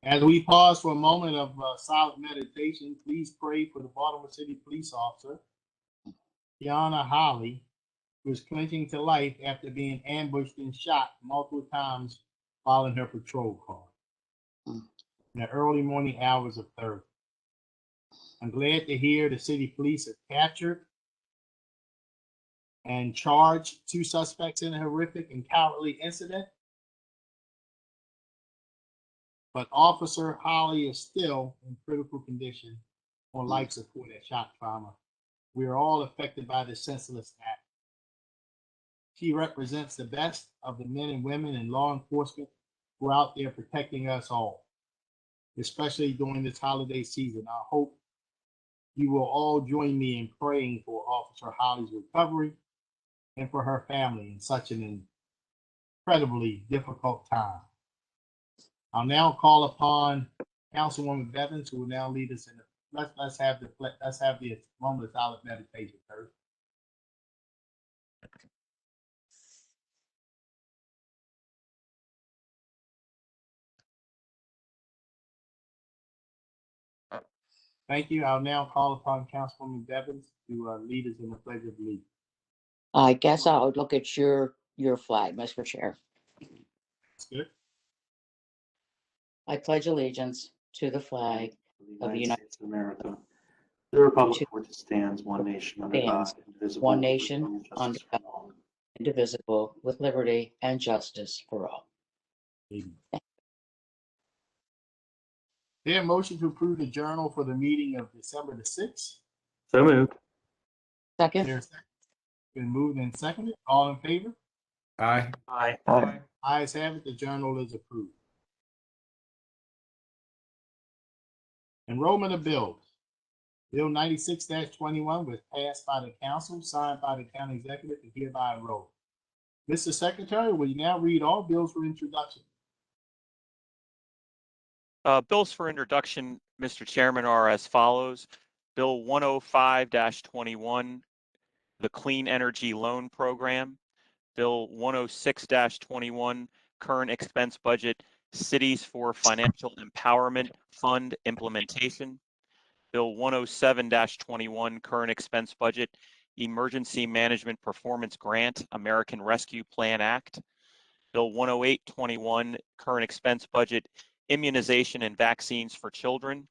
As we pause for a moment of silent meditation, please pray for the Baltimore City police officer, Kiana Holly, who is clinging to life after being ambushed and shot multiple times while in her patrol car in the early morning hours of Thursday. I'm glad to hear the city police have captured and charged 2 suspects in a horrific and cowardly incident. But Officer Holly is still in critical condition on life support and shock trauma. We are all affected by this senseless act. She represents the best of the men and women in law enforcement who are out there protecting us all, especially during this holiday season. I hope you will all join me in praying for Officer Holly's recovery and for her family in such an incredibly difficult time. I'll now call upon Councilwoman Bevins, who will now lead us in the, let's have the moment of silent meditation first. Thank you. I'll now call upon Councilwoman Bevins to lead us in the Pledge of Allegiance. I guess I'll look at your flag, Mr. Chair. That's good. I pledge allegiance to the flag of the United States of America, the republic for which it stands, one nation under God, indivisible, one nation under God, indivisible, with liberty and justice for all. Amen. There, motion to approve the journal for the meeting of December the 6th. So moved. Second. There's been moved and seconded. All in favor? Aye. Aye. Aye. Ayes have it. The journal is approved. Enrollment of bills. Bill 96-21 was passed by the council, signed by the county executive, and hereby enrolled. Mr. Secretary, will you now read all bills for introduction? Bills for introduction, Mr. Chairman, are as follows. Bill 105-21, the Clean Energy Loan Program. Bill 106-21, Current Expense Budget, Cities for Financial Empowerment Fund Implementation. Bill 107-21, Current Expense Budget, Emergency Management Performance Grant, American Rescue Plan Act. Bill 108-21, Current Expense Budget, Immunization and Vaccines for Children.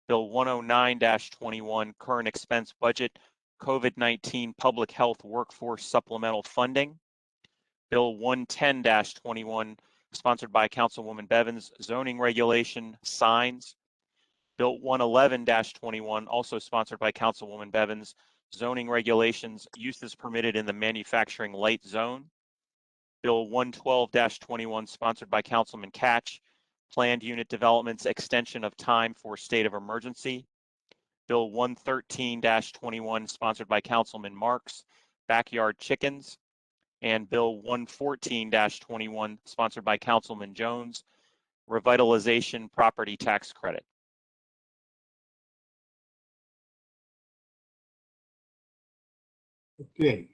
Bill 109-21, Current Expense Budget, COVID-19 Public Health Workforce Supplemental Funding. Bill 110-21, sponsored by Councilwoman Bevins, Zoning Regulation, Signs. Bill 111-21, also sponsored by Councilwoman Bevins, Zoning Regulations, Uses Permitted in the Manufacturing Light Zone. Bill 112-21, sponsored by Councilman Catch, Planned Unit Developments, Extension of Time for State of Emergency. Bill 113-21, sponsored by Councilman Marks, Backyard Chickens. And Bill 114-21, sponsored by Councilman Jones, Revitalization Property Tax Credit. Okay.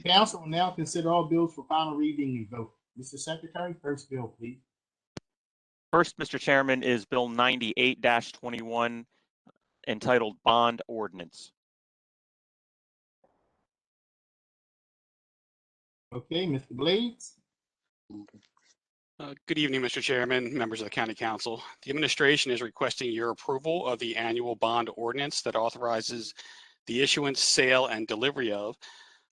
Council will now consider all bills for final reading and vote. Mr. Secretary, first bill, please. First, Mr. Chairman, is Bill 98-21, entitled Bond Ordinance. Okay, Mr. Blades. Good evening, Mr. Chairman, members of the County Council. The administration is requesting your approval of the annual bond ordinance that authorizes the issuance, sale, and delivery of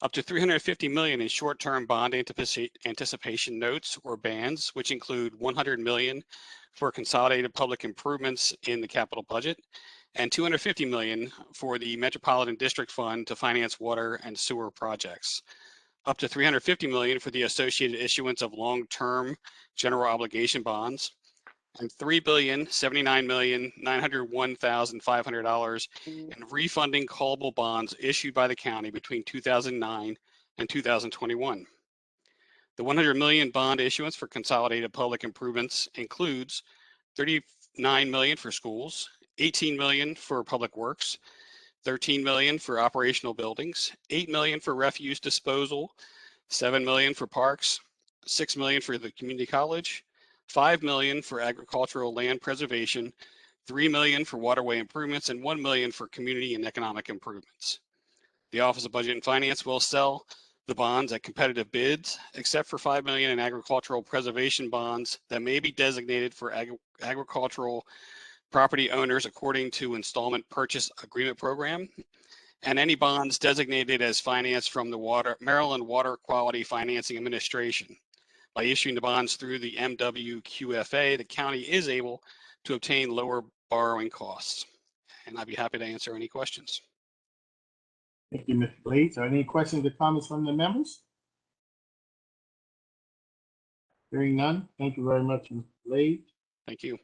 up to $350 million in short-term bond anticipation notes or bands, which include $100 million for consolidated public improvements in the capital budget and $250 million for the Metropolitan District Fund to finance water and sewer projects. Up to $350 million for the associated issuance of long-term general obligation bonds, and $3,079,901,500 in refunding callable bonds issued by the county between 2009 and 2021. The $100 million bond issuance for consolidated public improvements includes $39 million for schools, $18 million for public works, $13 million for operational buildings, $8 million for refuse disposal, $7 million for parks, $6 million for the community college, $5 million for agricultural land preservation, $3 million for waterway improvements, and $1 million for community and economic improvements. The Office of Budget and Finance will sell the bonds at competitive bids, except for $5 million in agricultural preservation bonds that may be designated for agricultural property owners according to installment purchase agreement program, and any bonds designated as financed from the Maryland Water Quality Financing Administration. By issuing the bonds through the MWQFA, the county is able to obtain lower borrowing costs. And I'd be happy to answer any questions. Thank you, Mr. Blades. Are there any questions or comments from the members? Hearing none, thank you very much, Mr. Blades. Thank you.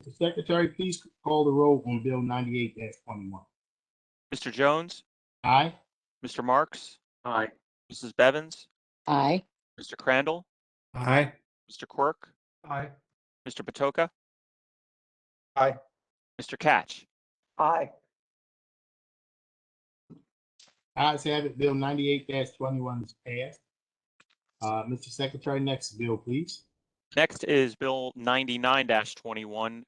Mr. Secretary, please call the roll on Bill 98-21. Mr. Jones, Aye. Mr. Marks, Aye. Mrs. Bevins, Aye. Mr. Crandall, Aye. Mr. Quirk, Aye. Mr. Patoka, Aye. Mr. Catch. Aye. Ayes have it, Bill 98-21 is passed. Mr. Secretary, next bill, please. Next is Bill 99-21,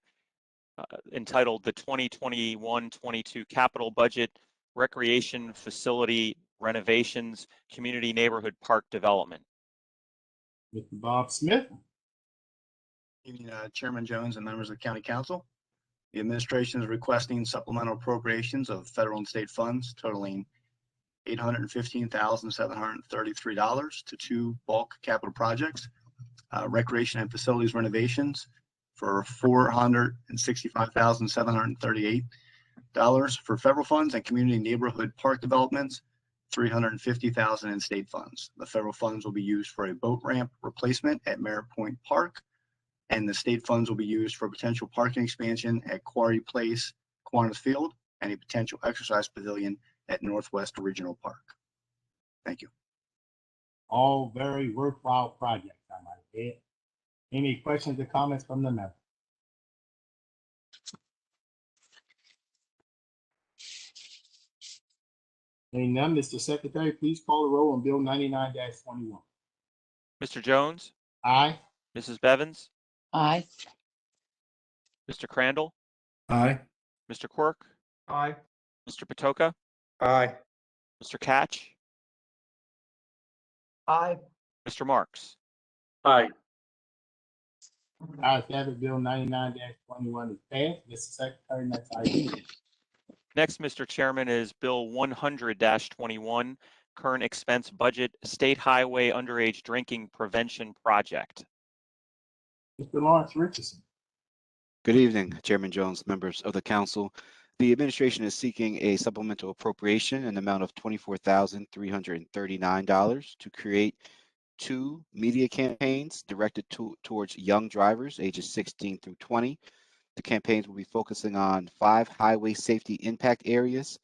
entitled the 2021-22 Capital Budget Recreation Facility Renovations Community Neighborhood Park Development. Mr. Bob Smith. Evening, Chairman Jones and members of the County Council. The administration is requesting supplemental appropriations of federal and state funds totaling $815,733 to two bulk capital projects, recreation and facilities renovations for $465,738 for federal funds, and community neighborhood park developments, $350,000 in state funds. The federal funds will be used for a boat ramp replacement at Merritt Point Park, and the state funds will be used for potential parking expansion at Quarry Place, Kiwanis Field, and a potential exercise pavilion at Northwest Regional Park. Thank you. All very worthwhile projects, I might add. Any questions or comments from the member? Hearing none, Mr. Secretary, please call the roll on Bill 99-21. Mr. Jones, Aye. Mrs. Bevins, Aye. Mr. Crandall, Aye. Mr. Quirk, Aye. Mr. Patoka, Aye. Mr. Catch, Aye. Mr. Marks. Aye. Ayes have it, Bill 99-21 is passed. Mr. Secretary, next item. Next, Mr. Chairman, is Bill 100-21, Current Expense Budget State Highway Underage Drinking Prevention Project. Mr. Lawrence Richardson. Good evening, Chairman Jones, members of the council. The administration is seeking a supplemental appropriation in the amount of $24,339 to create two media campaigns directed towards young drivers ages 16 through 20. The campaigns will be focusing on 5 highway safety impact areas: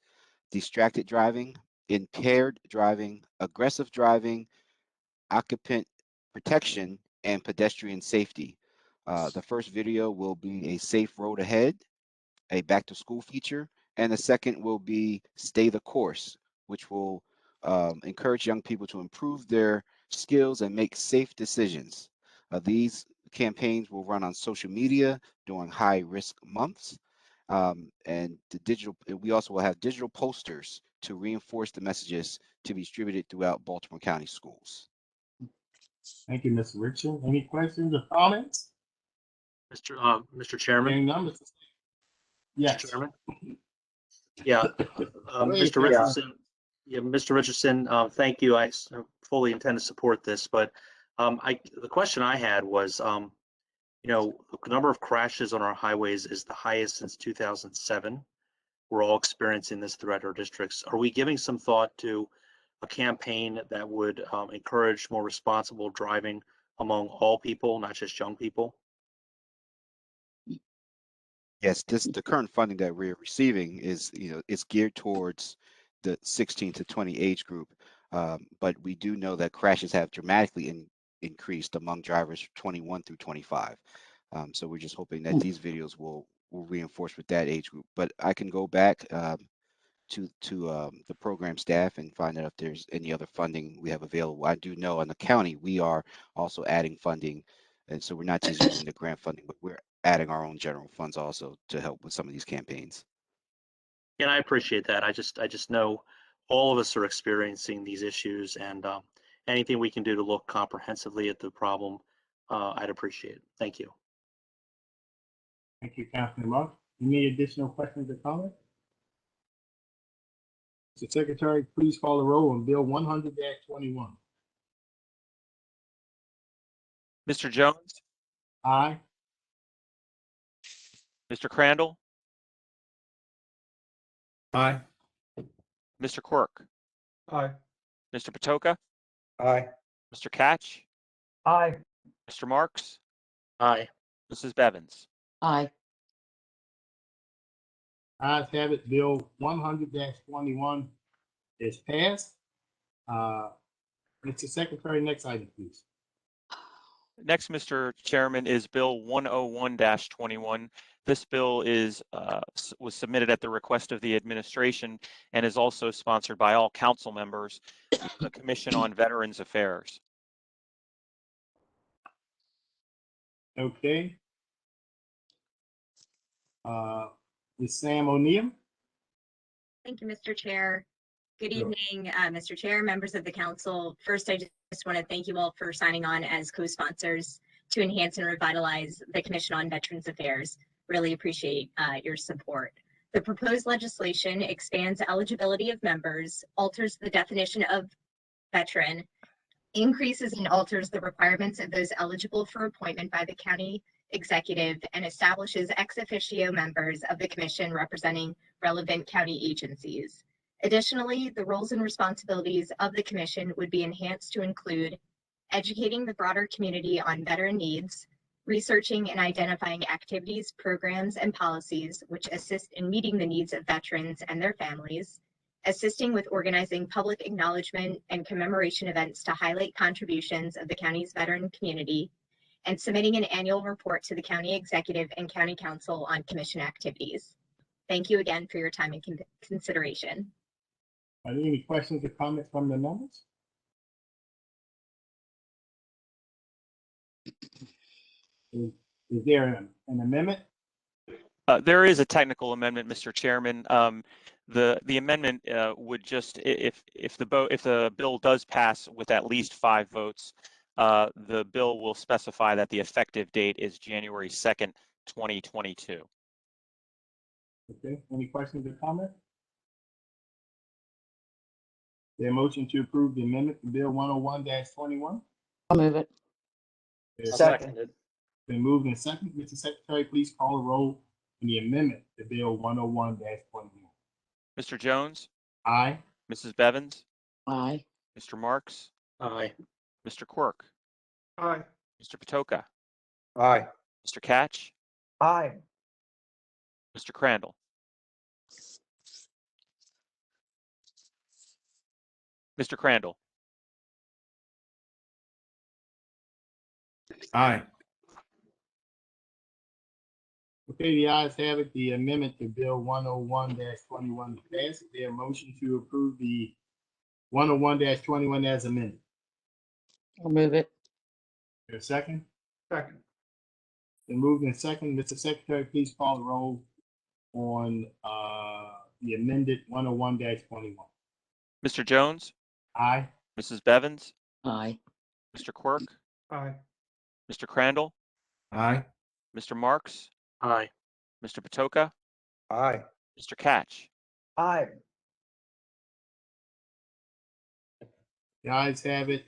distracted driving, impaired driving, aggressive driving, occupant protection, and pedestrian safety. The first video will be a safe road ahead, a back to school feature, and the second will be stay the course, which will encourage young people to improve their skills and make safe decisions. These campaigns will run on social media during high risk months. And we also will have digital posters to reinforce the messages to be distributed throughout Baltimore County schools. Thank you, Mr. Richardson. Any questions or comments? Mr. Chairman. Hearing none, Mr. Yes. Mr. Chairman. Yeah, Mr. Richardson. Yeah, Mr. Richardson, thank you. I fully intend to support this, but the question I had was, the number of crashes on our highways is the highest since 2007. We're all experiencing this throughout our districts. Are we giving some thought to a campaign that would encourage more responsible driving among all people, not just young people? Yes, the current funding that we're receiving is, it's geared towards the 16 to 20 age group. But we do know that crashes have dramatically increased among drivers 21 through 25. So we're just hoping that these videos will reinforce with that age group. But I can go back to the program staff and find out if there's any other funding we have available. I do know in the county, we are also adding funding. And so we're not just using the grant funding, but we're adding our own general funds also to help with some of these campaigns. And I appreciate that. I just know all of us are experiencing these issues, and anything we can do to look comprehensively at the problem, I'd appreciate it. Thank you. Thank you, Councilman Marks. Any additional questions or comments? Mr. Secretary, please call the roll on Bill 100-21. Mr. Jones, Aye. Mr. Crandall, Aye. Mr. Quirk, Aye. Mr. Patoka, Aye. Mr. Catch, Aye. Mr. Marks, Aye. Mrs. Bevins. Aye. Ayes have it. Bill 100-21 is passed. Mr. Secretary, next item, please. Next, Mr. Chairman, is Bill 101-21. This bill was submitted at the request of the administration and is also sponsored by all council members, the Commission on Veterans Affairs. Okay. Ms. Sam O'Neill. Thank you, Mr. Chair. Good Sure. evening, Mr. Chair, members of the council. First, I just want to thank you all for signing on as co-sponsors to enhance and revitalize the Commission on Veterans Affairs. Really appreciate your support. The proposed legislation expands eligibility of members, alters the definition of veteran, increases and alters the requirements of those eligible for appointment by the county executive, and establishes ex officio members of the commission representing relevant county agencies. Additionally, the roles and responsibilities of the commission would be enhanced to include educating the broader community on veteran needs, researching and identifying activities, programs, and policies which assist in meeting the needs of veterans and their families, assisting with organizing public acknowledgement and commemoration events to highlight contributions of the county's veteran community, and submitting an annual report to the county executive and county council on commission activities. Thank you again for your time and consideration. Are there any questions or comments from the members? Is there an amendment? There is a technical amendment, Mr. Chairman. The amendment would just, if the bill does pass with at least 5 votes, the bill will specify that the effective date is January 2nd, 2022. Okay, any questions or comments? Their motion to approve the amendment to Bill 101-21? I'll move it. Seconded. Been moved and seconded. Mr. Secretary, please call the roll on the amendment to Bill 101-21. Mr. Jones, Aye. Mrs. Bevins, Aye. Mr. Marks, Aye. Mr. Quirk, Aye. Mr. Patoka, Aye. Mr. Catch, Aye. Mr. Crandall, Mr. Crandall, Aye. Okay, the ayes have it. The amendment to Bill 101-21 passed. Their motion to approve the 101-21 as amended. I'll move it. Is there a second? Second. Been moved and second. Mr. Secretary, please call the roll on the amended 101-21. Mr. Jones, Aye. Mrs. Bevins, Aye. Mr. Quirk, Aye. Mr. Crandall, Aye. Mr. Marks, Aye. Mr. Patoka, Aye. Mr. Catch. Aye. The ayes have it.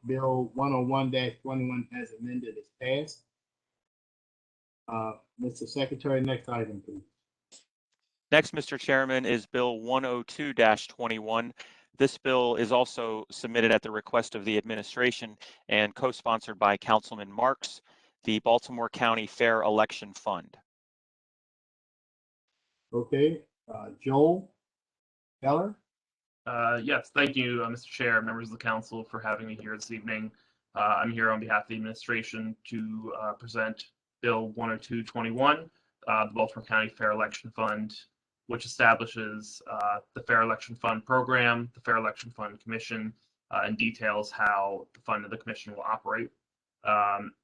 Bill 101-21 as amended is passed. Mr. Secretary, next item, please. Next, Mr. Chairman, is Bill 102-21. This bill is also submitted at the request of the administration and co-sponsored by Councilman Marks, the Baltimore County Fair Election Fund. Okay, Joel Keller. Yes, thank you, Mr. Chair, members of the council, for having me here this evening. I'm here on behalf of the administration to present Bill 102-21, the Baltimore County Fair Election Fund. which establishes the Fair Election Fund program, the Fair Election Fund Commission, and details how the fund and the commission will operate.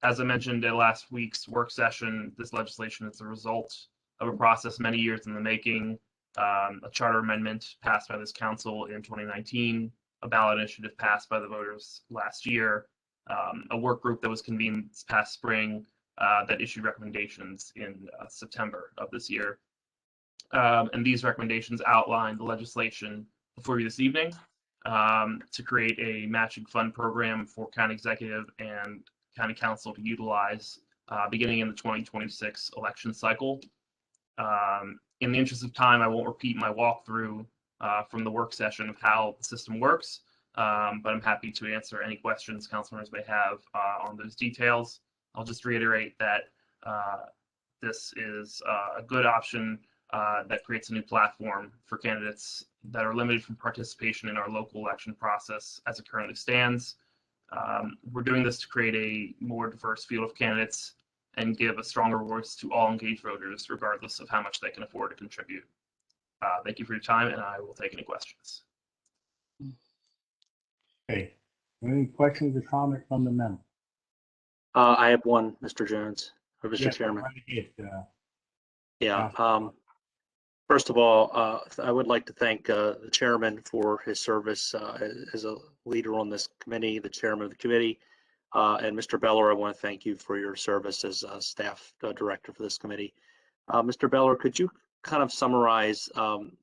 As I mentioned at last week's work session, this legislation is the result of a process many years in the making. A charter amendment passed by this council in 2019, a ballot initiative passed by the voters last year, a work group that was convened this past spring that issued recommendations in September of this year. And these recommendations outline the legislation before you this evening to create a matching fund program for county executive and county council to utilize beginning in the 2026 election cycle. In the interest of time, I won't repeat my walkthrough from the work session of how the system works, but I'm happy to answer any questions council members may have on those details. I'll just reiterate that this is a good option that creates a new platform for candidates that are limited from participation in our local election process as it currently stands. We're doing this to create a more diverse field of candidates and give a stronger voice to all engaged voters, regardless of how much they can afford to contribute. Thank you for your time, and I will take any questions. Okay. Any questions or comments from the member? I have one, Mr. Jones, or Mr. Yeah, Chairman. right ahead, Yeah. First of all, I would like to thank the chairman for his service as a leader on this committee, the chairman of the committee, and Mr. Beller, I want to thank you for your service as staff director for this committee. Mr. Beller, could you kind of summarize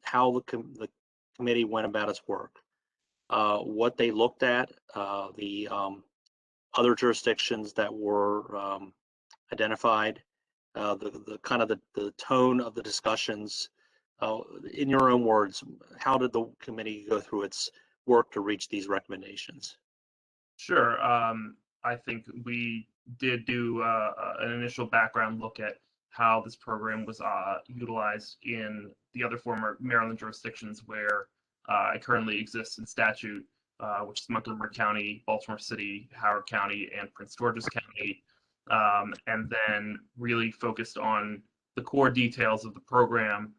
how the committee went about its work, what they looked at, the other jurisdictions that were identified, the kind of the tone of the discussions? In your own words, how did the committee go through its work to reach these recommendations? Sure. I think we did do an initial background look at how this program was utilized in the other former Maryland jurisdictions where it currently exists in statute, which is Montgomery County, Baltimore City, Howard County, and Prince George's County, and then really focused on the core details of the program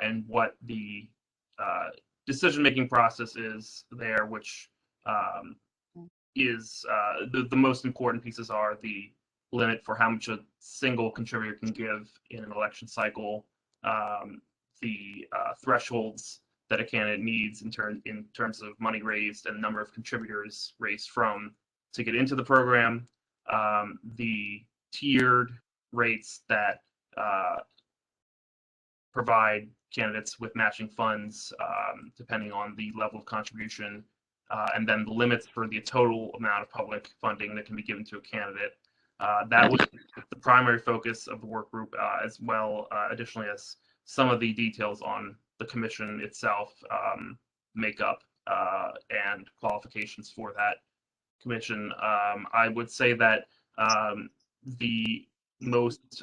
and what the decision-making process is there, which is the most important pieces are the limit for how much a single contributor can give in an election cycle, the thresholds that a candidate needs in terms of money raised and number of contributors raised from to get into the program, the tiered rates that provide candidates with matching funds depending on the level of contribution, and then the limits for the total amount of public funding that can be given to a candidate. That was the primary focus of the work group, as well, additionally, as some of the details on the commission itself, makeup, and qualifications for that commission. I would say that the most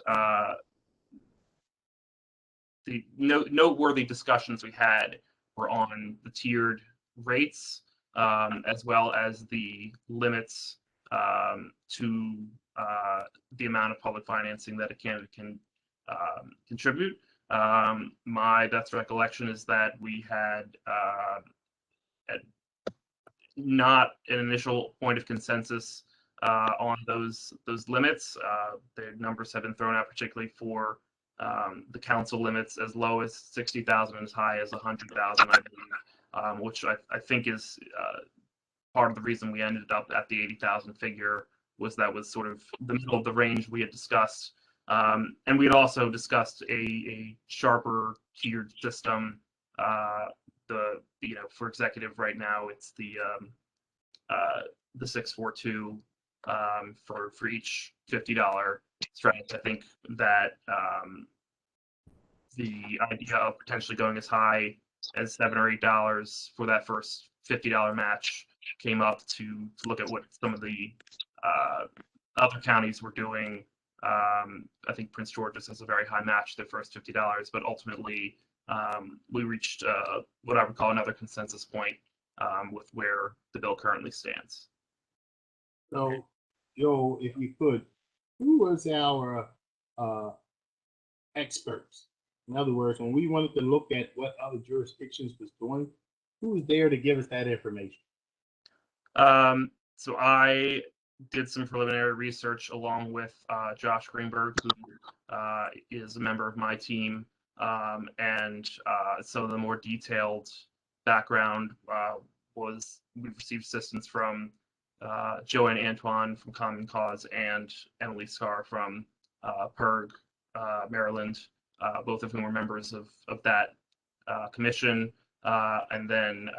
noteworthy discussions we had were on the tiered rates, as well as the limits to the amount of public financing that a candidate can contribute. My best recollection is that we had not an initial point of consensus on those limits. The numbers have been thrown out, particularly for the council limits, as low as 60,000 and as high as 100,000, I believe, which I think is part of the reason we ended up at the 80,000 figure, was that was sort of the middle of the range we had discussed. And we had also discussed a sharper tiered system. For executive right now, it's the 642 for each $50 strike. I think that the idea of potentially going as high as $7 or $8 for that first $50 match came up to look at what some of the other counties were doing. I think Prince George's has a very high match, their first $50, but ultimately we reached what I would call another consensus point with where the bill currently stands. So, Joe, if you could, who was our experts In other words, when we wanted to look at what other jurisdictions was doing, who was there to give us that information? So I did some preliminary research along with Josh Greenberg, who is a member of my team, and some of the more detailed background was we've received assistance from Joanne Antoine from Common Cause and Emily Scar from PERG, Maryland, both of whom were members of that commission. And then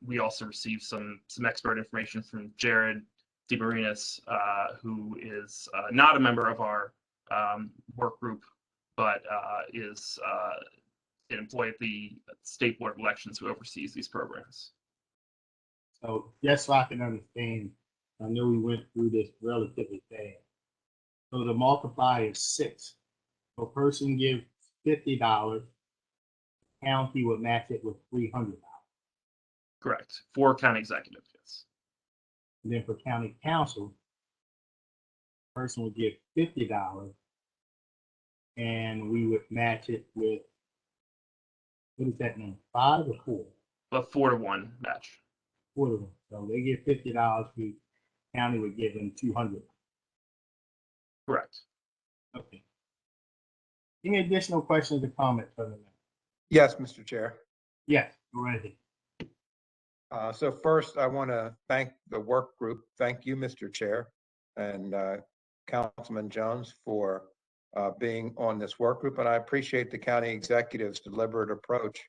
we also received some expert information from Jared DeMarinis, who is not a member of our work group, but is an employee at the State Board of Elections who oversees these programs. So just so I can understand, I know we went through this relatively fast. So the multiplier is 6. So a person gives $50, county would match it with $300. Correct. For county executive, yes. And then for county council, a person would give $50 and we would match it with, what is that number, 5 or 4? But 4-to-1 match. 4 to 1. So they get $50, we county would give them $200. Correct. Okay. Any additional questions or comments from the member? Yes, Mr. Chair. Yes, go right ahead. So first, I want to thank the work group. Thank you, Mr. Chair, and Councilman Jones for being on this work group. And I appreciate the county executive's deliberate approach.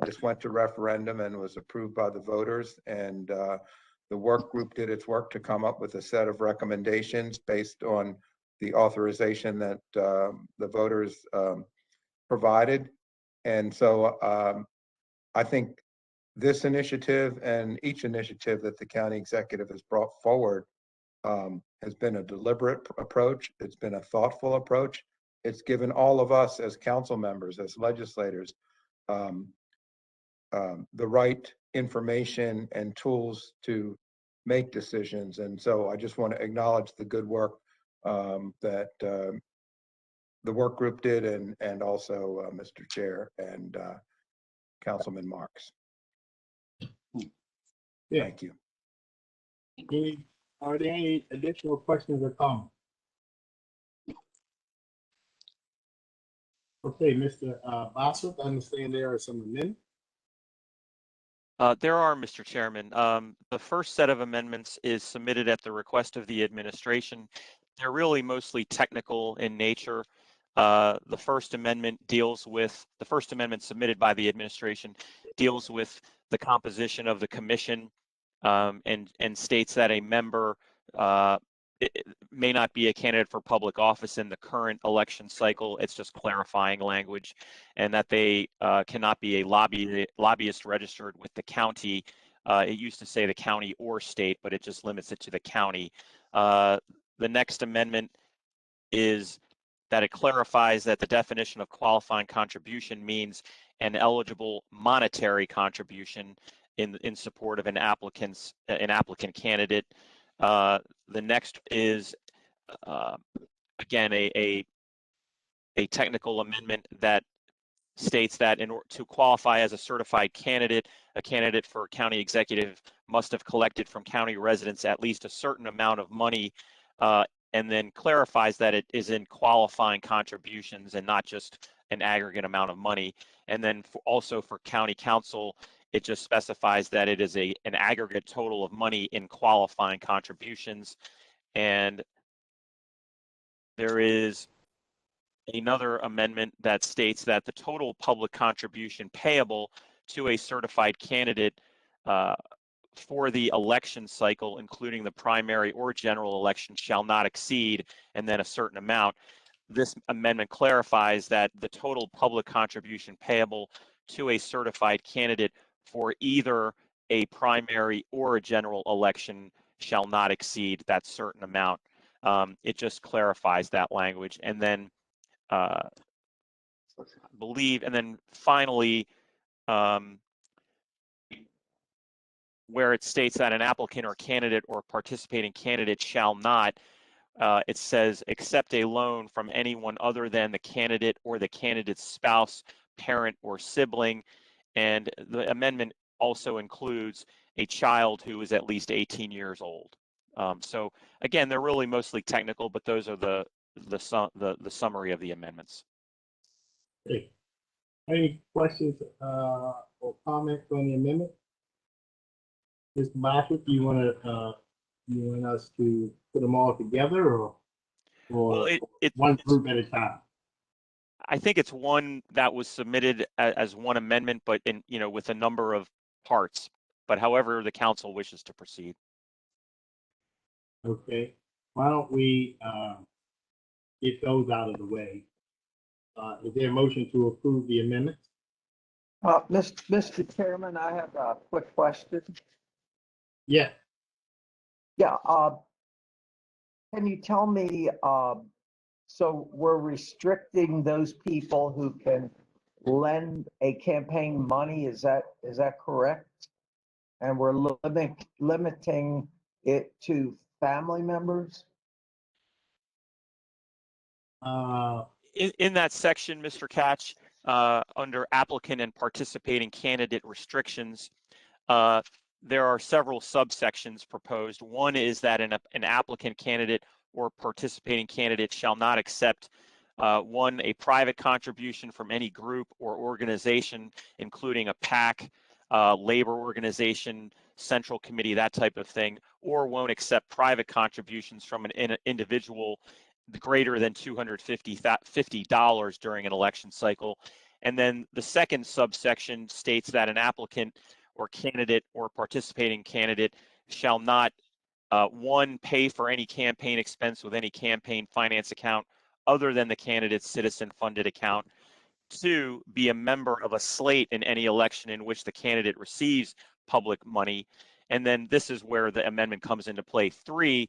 This went to referendum and was approved by the voters. And the work group did its work to come up with a set of recommendations based on the authorization that the voters provided. And so I think this initiative and each initiative that the county executive has brought forward has been a deliberate approach. It's been a thoughtful approach. It's given all of us as council members, as legislators, the right information and tools to make decisions. And so I just want to acknowledge the good work that the work group did and also Mr. Chair and Councilman Marks. Yeah. Thank you. Are there any additional questions or comments? Okay, Mr. Bosworth, I understand there are some amendments. There are, Mr. Chairman. The first set of amendments is submitted at the request of the administration. They're really mostly technical in nature. The first amendment submitted by the administration deals with the composition of the commission and states that a member may not be a candidate for public office in the current election cycle. It's just clarifying language, and that they cannot be a lobbyist registered with the county. It used to say the county or state, but it just limits it to the county. The next amendment is that it clarifies that the definition of qualifying contribution means an eligible monetary contribution in support of an applicant candidate. The next is again a technical amendment that states that in order to qualify as a certified candidate, a candidate for county executive must have collected from county residents at least a certain amount of money, and then clarifies that it is in qualifying contributions and not just an aggregate amount of money. And then also for county council, it just specifies that it is an aggregate total of money in qualifying contributions. And there is another amendment that states that the total public contribution payable to a certified candidate for the election cycle, including the primary or general election, shall not exceed, and then a certain amount. This amendment clarifies that the total public contribution payable to a certified candidate for either a primary or a general election shall not exceed that certain amount. It just clarifies that language. And then finally, where it states that an applicant or candidate or participating candidate shall not, it says accept a loan from anyone other than the candidate or the candidate's spouse, parent, or sibling. And the amendment also includes a child who is at least 18 years old. So again, they're really mostly technical, but those are the summary of the amendments. Okay. Any questions or comments on the amendment? Mr. Bishop, you want us to put them all together or Well, one group at a time? I think it's one that was submitted as one amendment, but in, with a number of parts, but however the council wishes to proceed. Okay, why don't we get those out of the way? Is there a motion to approve the amendment? Mr. Chairman, I have a quick question. Yeah, Yeah, can you tell me, so we're restricting those people who can lend a campaign money, is that correct? And we're limiting it to family members? In that section, Mr. Catch, under applicant and participating candidate restrictions, there are several subsections proposed. One is that an applicant candidate or participating candidate shall not accept one, a private contribution from any group or organization, including a PAC, labor organization, central committee, that type of thing, or won't accept private contributions from an individual greater than $250 during an election cycle. And then the second subsection states that an applicant or candidate or participating candidate shall not, one, pay for any campaign expense with any campaign finance account other than the candidate's citizen-funded account, two, be a member of a slate in any election in which the candidate receives public money, and then this is where the amendment comes into play, three,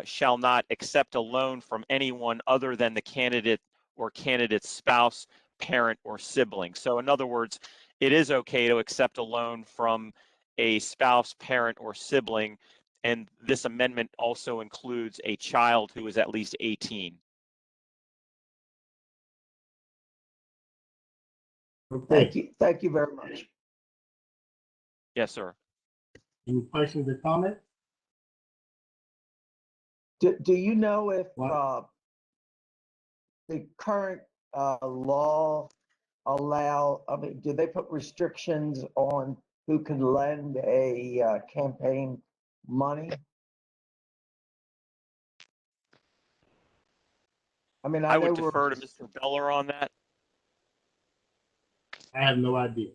shall not accept a loan from anyone other than the candidate or candidate's spouse, parent, or sibling. So in other words, it is okay to accept a loan from a spouse, parent, or sibling, and this amendment also includes a child who is at least 18. okay. Thank you very much. Yes, sir. Any questions or comments? Do you know if What? the current law do they put restrictions on who can lend a campaign money? I mean, I would know defer to Mr. Beller on that. I have no idea.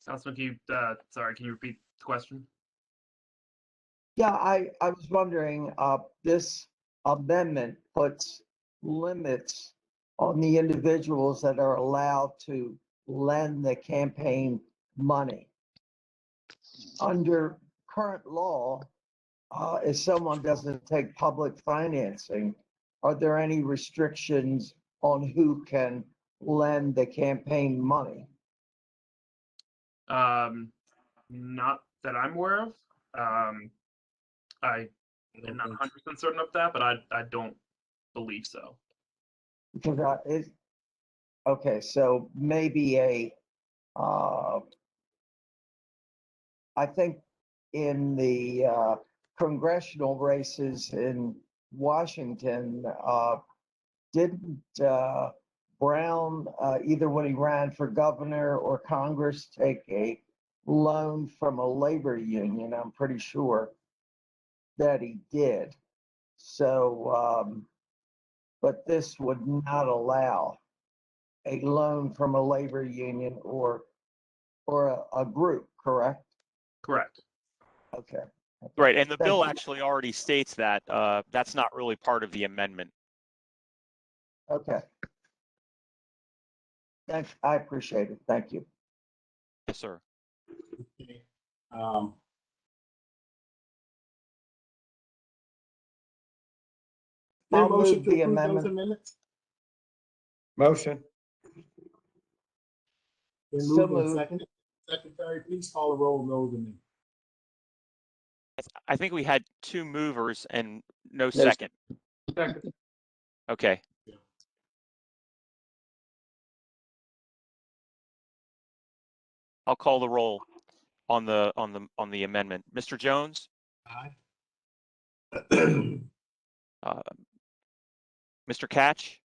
Councilman, sorry, can you repeat the question? Yeah, I was wondering, this amendment puts limits on the individuals that are allowed to lend the campaign money. Under current law, if someone doesn't take public financing, are there any restrictions on who can lend the campaign money? Not that I'm aware of. I am not 100% certain of that, but I don't believe so. Because okay, so maybe I think in the congressional races in Washington, didn't Brown, either when he ran for governor or Congress, take a loan from a labor union? I'm pretty sure that he did. So, but this would not allow a loan from a labor union or a group, correct? Correct. Okay. Right, and the Thank bill you. actually already states that that's not really part of the amendment. Okay. Thanks. I appreciate it. Thank you. Yes, sir. Okay. I'll motion move to the approve those amendment. amendments? Motion. Been So moved and moved. seconded. Secretary, please call the roll on those amendments. I think we had two movers and no second. Okay. I'll call the roll on the amendment. Mr. Jones, Aye. Mr. Catch,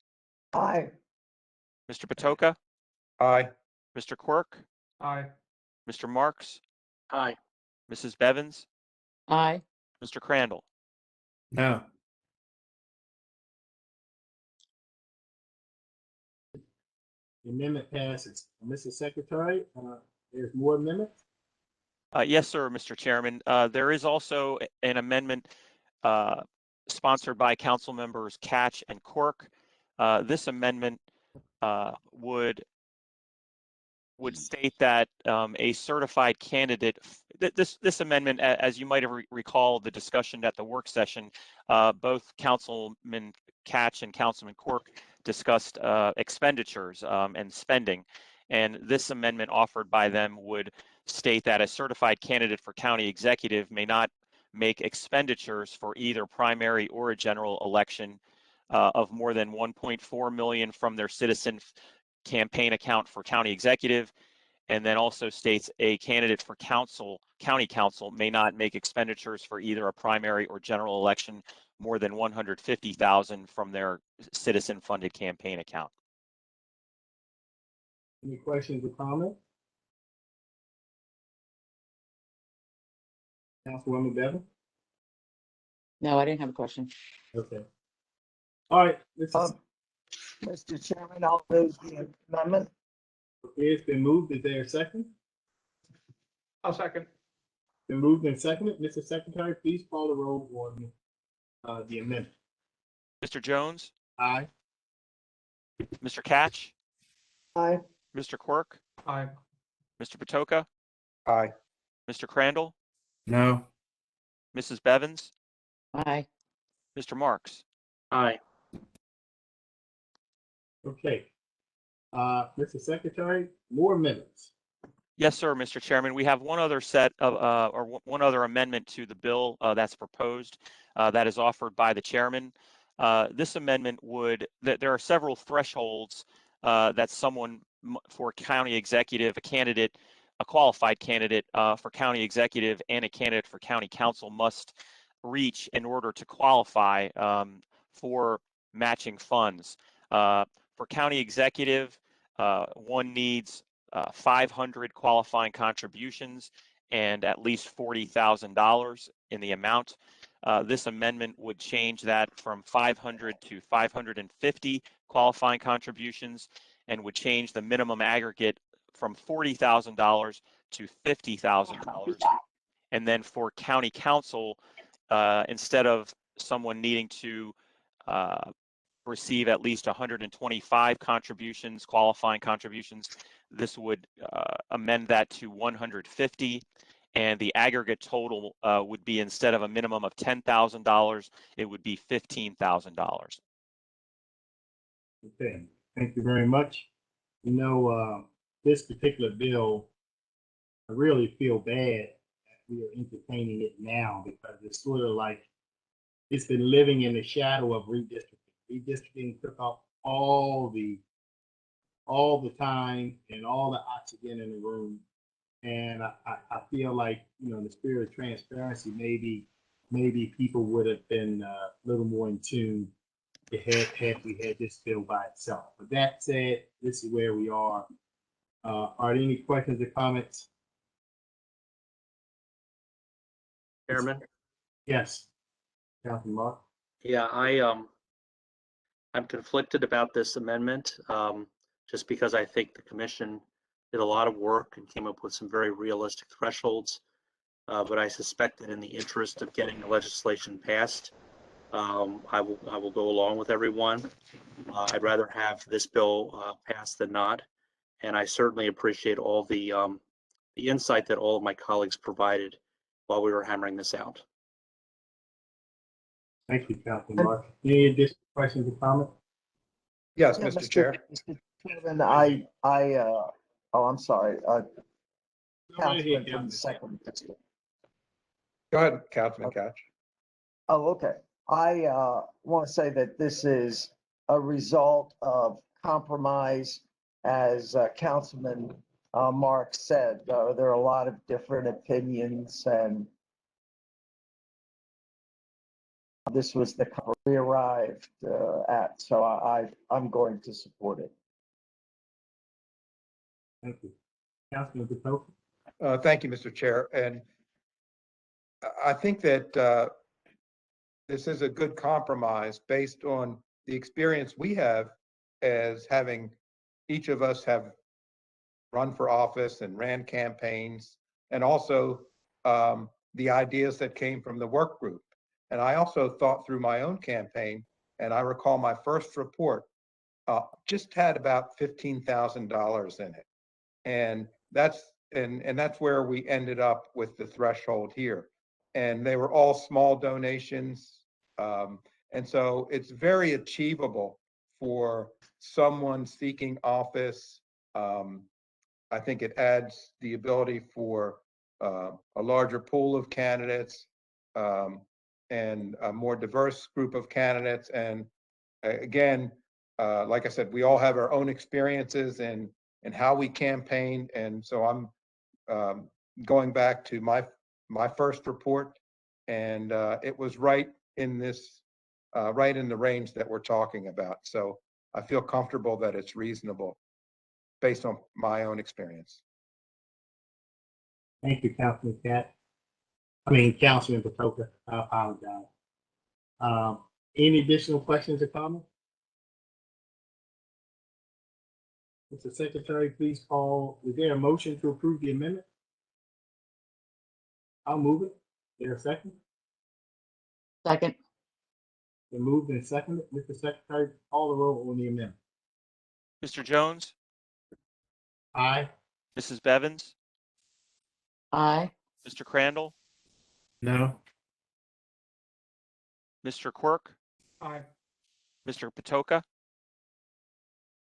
Aye. Mr. Patoka, Aye. Mr. Quirk, Aye. Mr. Marks, Aye. Mrs. Bevins, Aye. Mr. Crandall. No. The amendment passes. Mr. Secretary, there's more amendments? Yes, sir, Mr. Chairman. There is also an amendment sponsored by council members Catch and Quirk. This amendment would state that a certified candidate, this amendment, as you might have recall the discussion at the work session, both Councilman Catch and Councilman Quirk discussed expenditures and spending. And this amendment offered by them would state that a certified candidate for county executive may not make expenditures for either primary or a general election of more than 1.4 million from their citizen campaign account for county executive, and then also states a candidate for county council may not make expenditures for either a primary or general election more than 150,000 from their citizen funded campaign account. Any questions or comments? Councilwoman Bevin? No, I didn't have a question. Okay. All right, Mr. Chairman, I'll move the amendment. Okay, it's been moved. Is there a second? I'll second. Been moved and seconded. Mr. Secretary, please call the roll on the amendment. Mr. Jones, Aye. Mr. Catch, Aye. Mr. Quirk, Aye. Mr. Patoka, Aye. Mr. Crandall, No. Mrs. Bevins, Aye. Mr. Marks. Aye. Okay. Mr. Secretary, more amendments. Yes, sir, Mr. Chairman. We have one other set of, or one other amendment to the bill that's proposed that is offered by the chairman. This amendment would, there are several thresholds that someone for county executive, a qualified candidate for county executive and a candidate for county council must reach in order to qualify for matching funds. For county executive, one needs 500 qualifying contributions and at least $40,000 in the amount. This amendment would change that from 500 to 550 qualifying contributions and would change the minimum aggregate from $40,000 to $50,000. And then for county council, instead of someone needing to receive at least 125 contributions, qualifying contributions, this would amend that to 150, and the aggregate total would be, instead of a minimum of $10,000, it would be $15,000. Okay, thank you very much. You know, this particular bill, I really feel bad that we are entertaining it now because it's sort of like it's been living in the shadow of redistricting. Redistricting took up all the time and all the oxygen in the room. And I feel like, you know, in the spirit of transparency, maybe people would have been a little more in tune had we had this bill by itself. But that said, this is where we are. Are there any questions or comments? Chairman? Yes. Councilman Mark? Yeah, I'm conflicted about this amendment, just because I think the commission did a lot of work and came up with some very realistic thresholds. But I suspect that in the interest of getting the legislation passed, I will go along with everyone. I'd rather have this bill passed than not. And I certainly appreciate all the insight that all of my colleagues provided while we were hammering this out. Thank you, Councilman Mark. Any additional questions or comments? Yes, Yeah, Mr. Chair. Mr. Chairman, I'm sorry. Go right ahead, Councilman from Councilman. the second district. Go ahead, Councilman Couch. Oh, okay. I want to say that this is a result of compromise. As Councilman Mark said, there are a lot of different opinions, and this was the compromise we arrived at. So I'm going to support it. Thank you. Councilman Patoka? Thank you, Mr. Chair. And I think that this is a good compromise based on the experience we have as having, each of us have run for office and ran campaigns, and also the ideas that came from the work group. And I also thought through my own campaign, and I recall my first report just had about $15,000 in it. And that's where we ended up with the threshold here. And they were all small donations. And so it's very achievable for someone seeking office. I think it adds the ability for a larger pool of candidates and a more diverse group of candidates. And again, like I said, we all have our own experiences and how we campaigned. And so I'm going back to my first report, and it was right in the range that we're talking about. So I feel comfortable that it's reasonable based on my own experience. Thank you, Councilman Councilman Patoka. I apologize. Any additional questions or comments? Mr. Secretary, please call. Is there a motion to approve the amendment? I'll move it. Is there a second? Second. Been moved and seconded. Mr. Secretary, call the roll on the amendment. Mr. Jones, Aye. Mrs. Bevins, Aye. Mr. Crandall, No. Mr. Quirk, Aye. Mr. Patoka,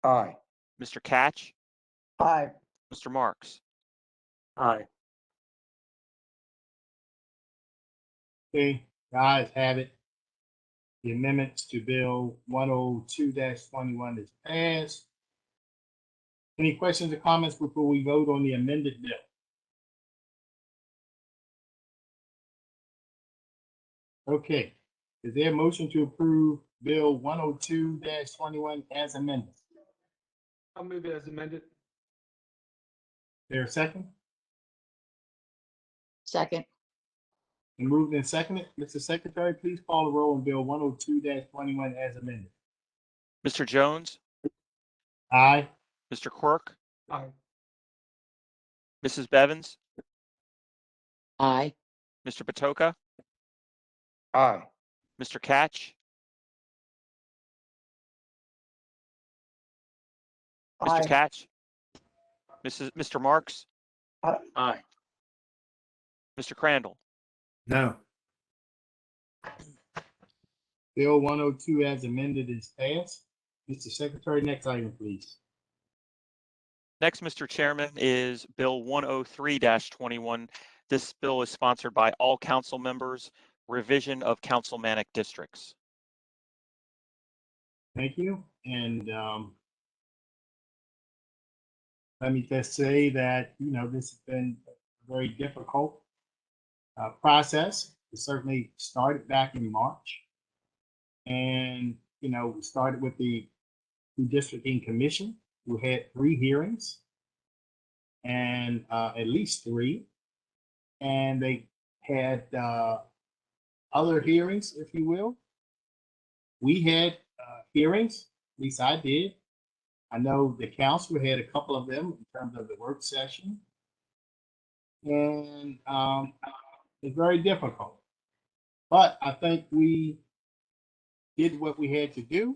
Aye. Mr. Catch, Aye. Mr. Marks. Aye. Okay, the ayes have it. The amendments to Bill 102-21 is passed. Any questions or comments before we vote on the amended bill? Okay, is there a motion to approve Bill 102-21 as amended? I'll move it as amended. Is there a second? Second. And moved and seconded. Mr. Secretary, please call the roll on Bill 102-21 as amended. Mr. Jones, Aye. Mr. Quirk, Aye. Mrs. Bevins, Aye. Mr. Patoka, Aye. Mr. Catch, Aye. Mr. Catch, Mr. Marks, Aye. Mr. Crandall. No. Bill 102 as amended is passed. Mr. Secretary, next item, please. Next, Mr. Chairman, is Bill 103-21. This bill is sponsored by all council members, revision of councilmanic districts. Thank you. And let me just say that, this has been a very difficult process. It certainly started back in March. And, we started with the redistricting commission, who had 3 hearings, and at least 3. And they had other hearings, if you will. We had hearings, at least I did. I know the council had a couple of them in terms of the work session. And it's very difficult. But I think we did what we had to do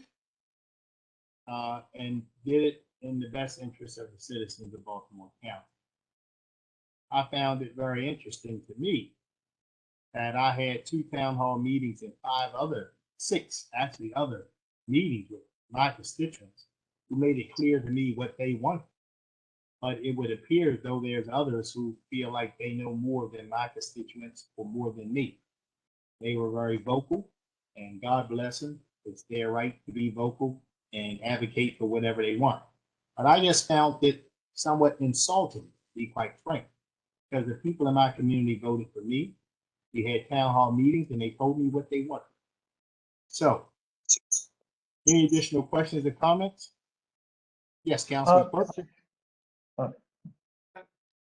and did it in the best interest of the citizens of Baltimore County. I found it very interesting to me that I had 2 town hall meetings and 6 other meetings with my constituents who made it clear to me what they wanted. But it would appear as though there's others who feel like they know more than my constituents or more than me. They were very vocal, and God bless them. It's their right to be vocal and advocate for whatever they want. But I just found it somewhat insulting, to be quite frank, because the people in my community voted for me. We had town hall meetings and they told me what they wanted. So, any additional questions or comments? Yes, Councilman Clerk.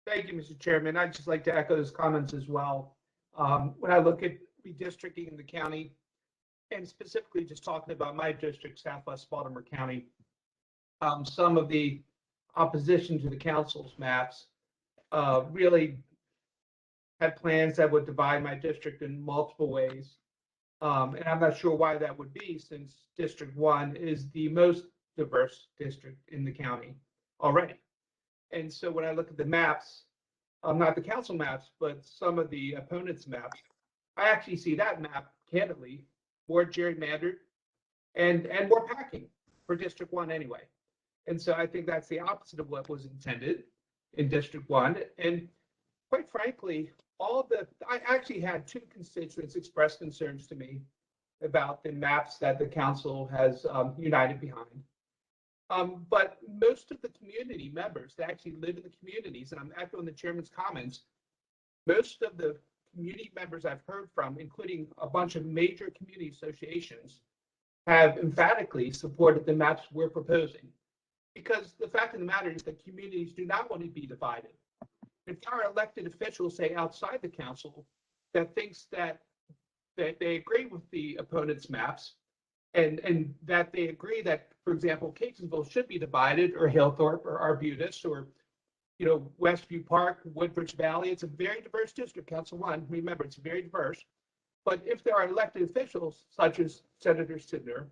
Thank you, Mr. Chairman. I'd just like to echo those comments as well. When I look at redistricting in the county, and specifically just talking about my district, Southwest Baltimore County, some of the opposition to the council's maps really had plans that would divide my district in multiple ways. And I'm not sure why that would be, since District 1 is the most diverse district in the county already. And so when I look at the maps, not the council maps, but some of the opponents' maps, I actually see that map, candidly, more gerrymandered and more packing for District 1 anyway. And so I think that's the opposite of what was intended in District 1. And quite frankly, I actually had two constituents express concerns to me about the maps that the council has united behind. But most of the community members that actually live in the communities, and I'm echoing the chairman's comments, most of the community members I've heard from, including a bunch of major community associations, have emphatically supported the maps we're proposing. Because the fact of the matter is that communities do not want to be divided. If there are elected officials, say outside the council, that thinks that they agree with the opponent's maps, and that they agree that, for example, Catonsville should be divided, or Hillthorpe, or Arbutus, or Westview Park, Woodbridge Valley. It's a very diverse district, Council 1. Remember, it's very diverse. But if there are elected officials, such as Senator Sidner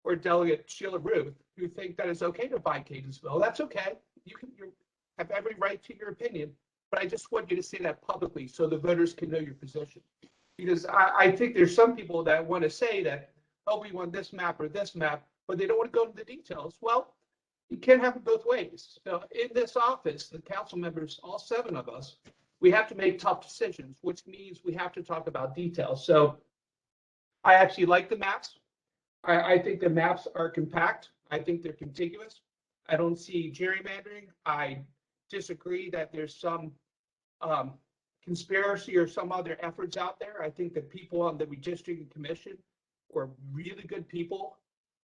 or Delegate Sheila Ruth, who think that it's okay to divide Catonsville, that's okay. You have every right to your opinion. But I just want you to say that publicly so the voters can know your position. Because I think there's some people that want to say that, oh, we want this map or this map, but they don't want to go into the details. Well, you can't have it both ways. So in this office, the council members, all 7 of us, we have to make tough decisions, which means we have to talk about details. So I actually like the maps. I think the maps are compact. I think they're contiguous. I don't see gerrymandering. I disagree that there's some conspiracy or some other efforts out there. I think that people on the redistricting commission were really good people,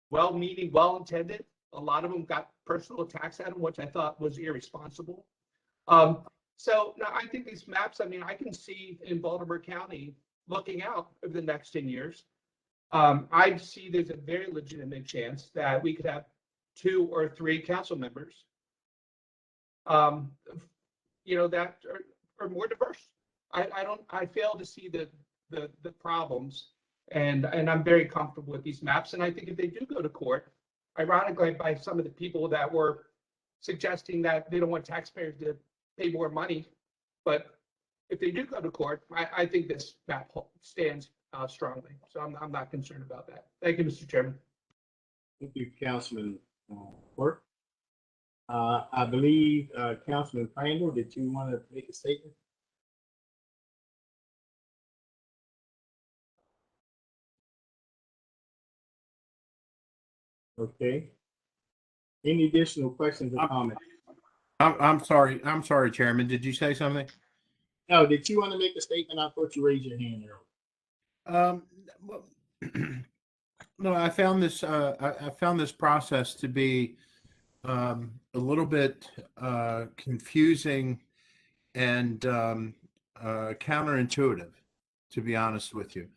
well-meaning, well-intended. A lot of them got personal attacks at them, which I thought was irresponsible. So now I think these maps, I can see in Baltimore County looking out over the next 10 years. I see there's a very legitimate chance that we could have 2 or 3 council members that are more diverse. I fail to see the problems, and I'm very comfortable with these maps. And I think if they do go to court, ironically, by some of the people that were suggesting that they don't want taxpayers to pay more money, but if they do go to court, I think this map stands strongly. So I'm not concerned about that. Thank you, Mr. Chairman. Thank you, Councilman Clerk. I believe Councilman Crandall, did you want to make a statement? Okay. Any additional questions or comments? I'm sorry, Chairman. Did you say something? No, did you want to make a statement? I thought you raised your hand earlier. No, I found this process to be a little bit confusing and counterintuitive, to be honest with you.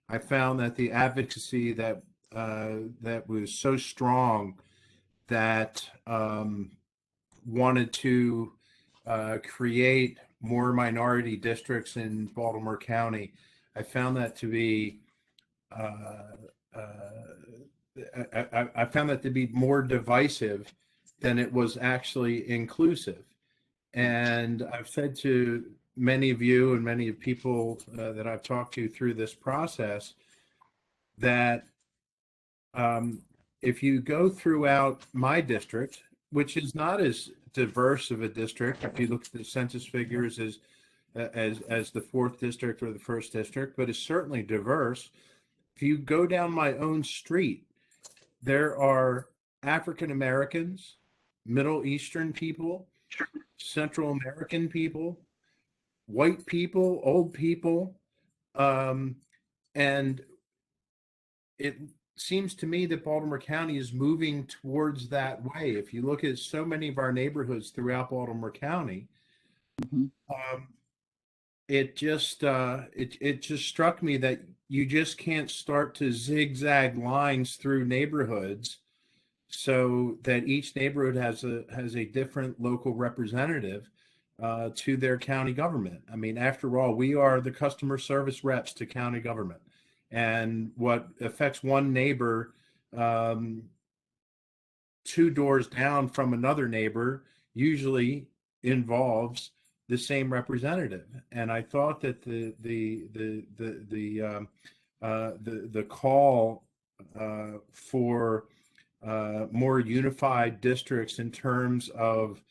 I found that the advocacy that was so strong that wanted to create more minority districts in Baltimore County, I found that to be I found that to be more divisive than it was actually inclusive. And I've said to many of you and many of people that I've talked to through this process that if you go throughout my district, which is not as diverse of a district if you look at the census figures as the fourth district or the first district, but is certainly diverse. If you go down my own street, there are African Americans, Middle Eastern people, Central American people, white people, old people, and it seems to me that Baltimore County is moving towards that way. If you look at so many of our neighborhoods throughout Baltimore County, it just struck me that you just can't start to zigzag lines through neighborhoods so that each neighborhood has a different local representative to their county government. I mean, after all, we are the customer service reps to county government. And what affects one neighbor 2 doors down from another neighbor usually involves the same representative. And I thought that the call for more unified districts in terms of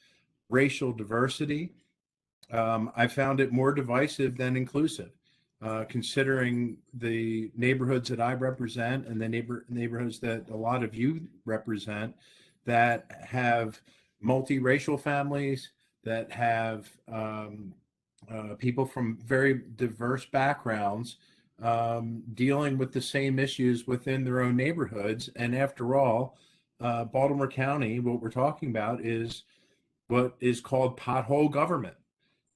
racial diversity, I found it more divisive than inclusive. Considering the neighborhoods that I represent and the neighborhoods that a lot of you represent that have multiracial families, that have people from very diverse backgrounds dealing with the same issues within their own neighborhoods. And after all, Baltimore County, what we're talking about is what is called pothole government.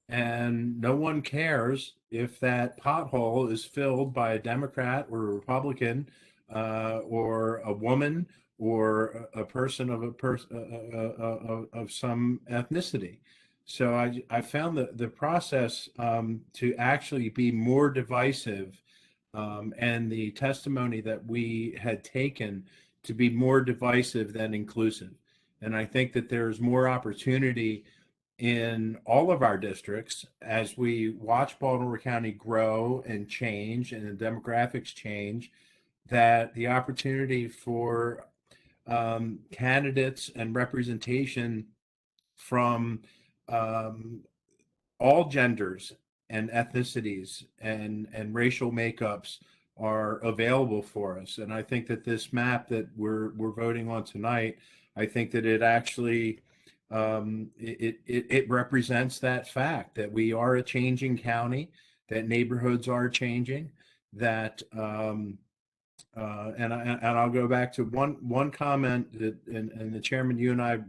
And no one cares if that pothole is filled by a Democrat or a Republican or a woman or a person of some ethnicity. So I found the process to actually be more divisive, and the testimony that we had taken to be more divisive than inclusive. And I think that there's more opportunity in all of our districts as we watch Baltimore County grow and change and the demographics change, that the opportunity for candidates and representation from all genders and ethnicities and racial makeups are available for us. And I think that this map that we're voting on tonight, I think that it actually it represents that fact that we are a changing county, that neighborhoods are changing, that and I'll go back to one comment that and the chairman, you and I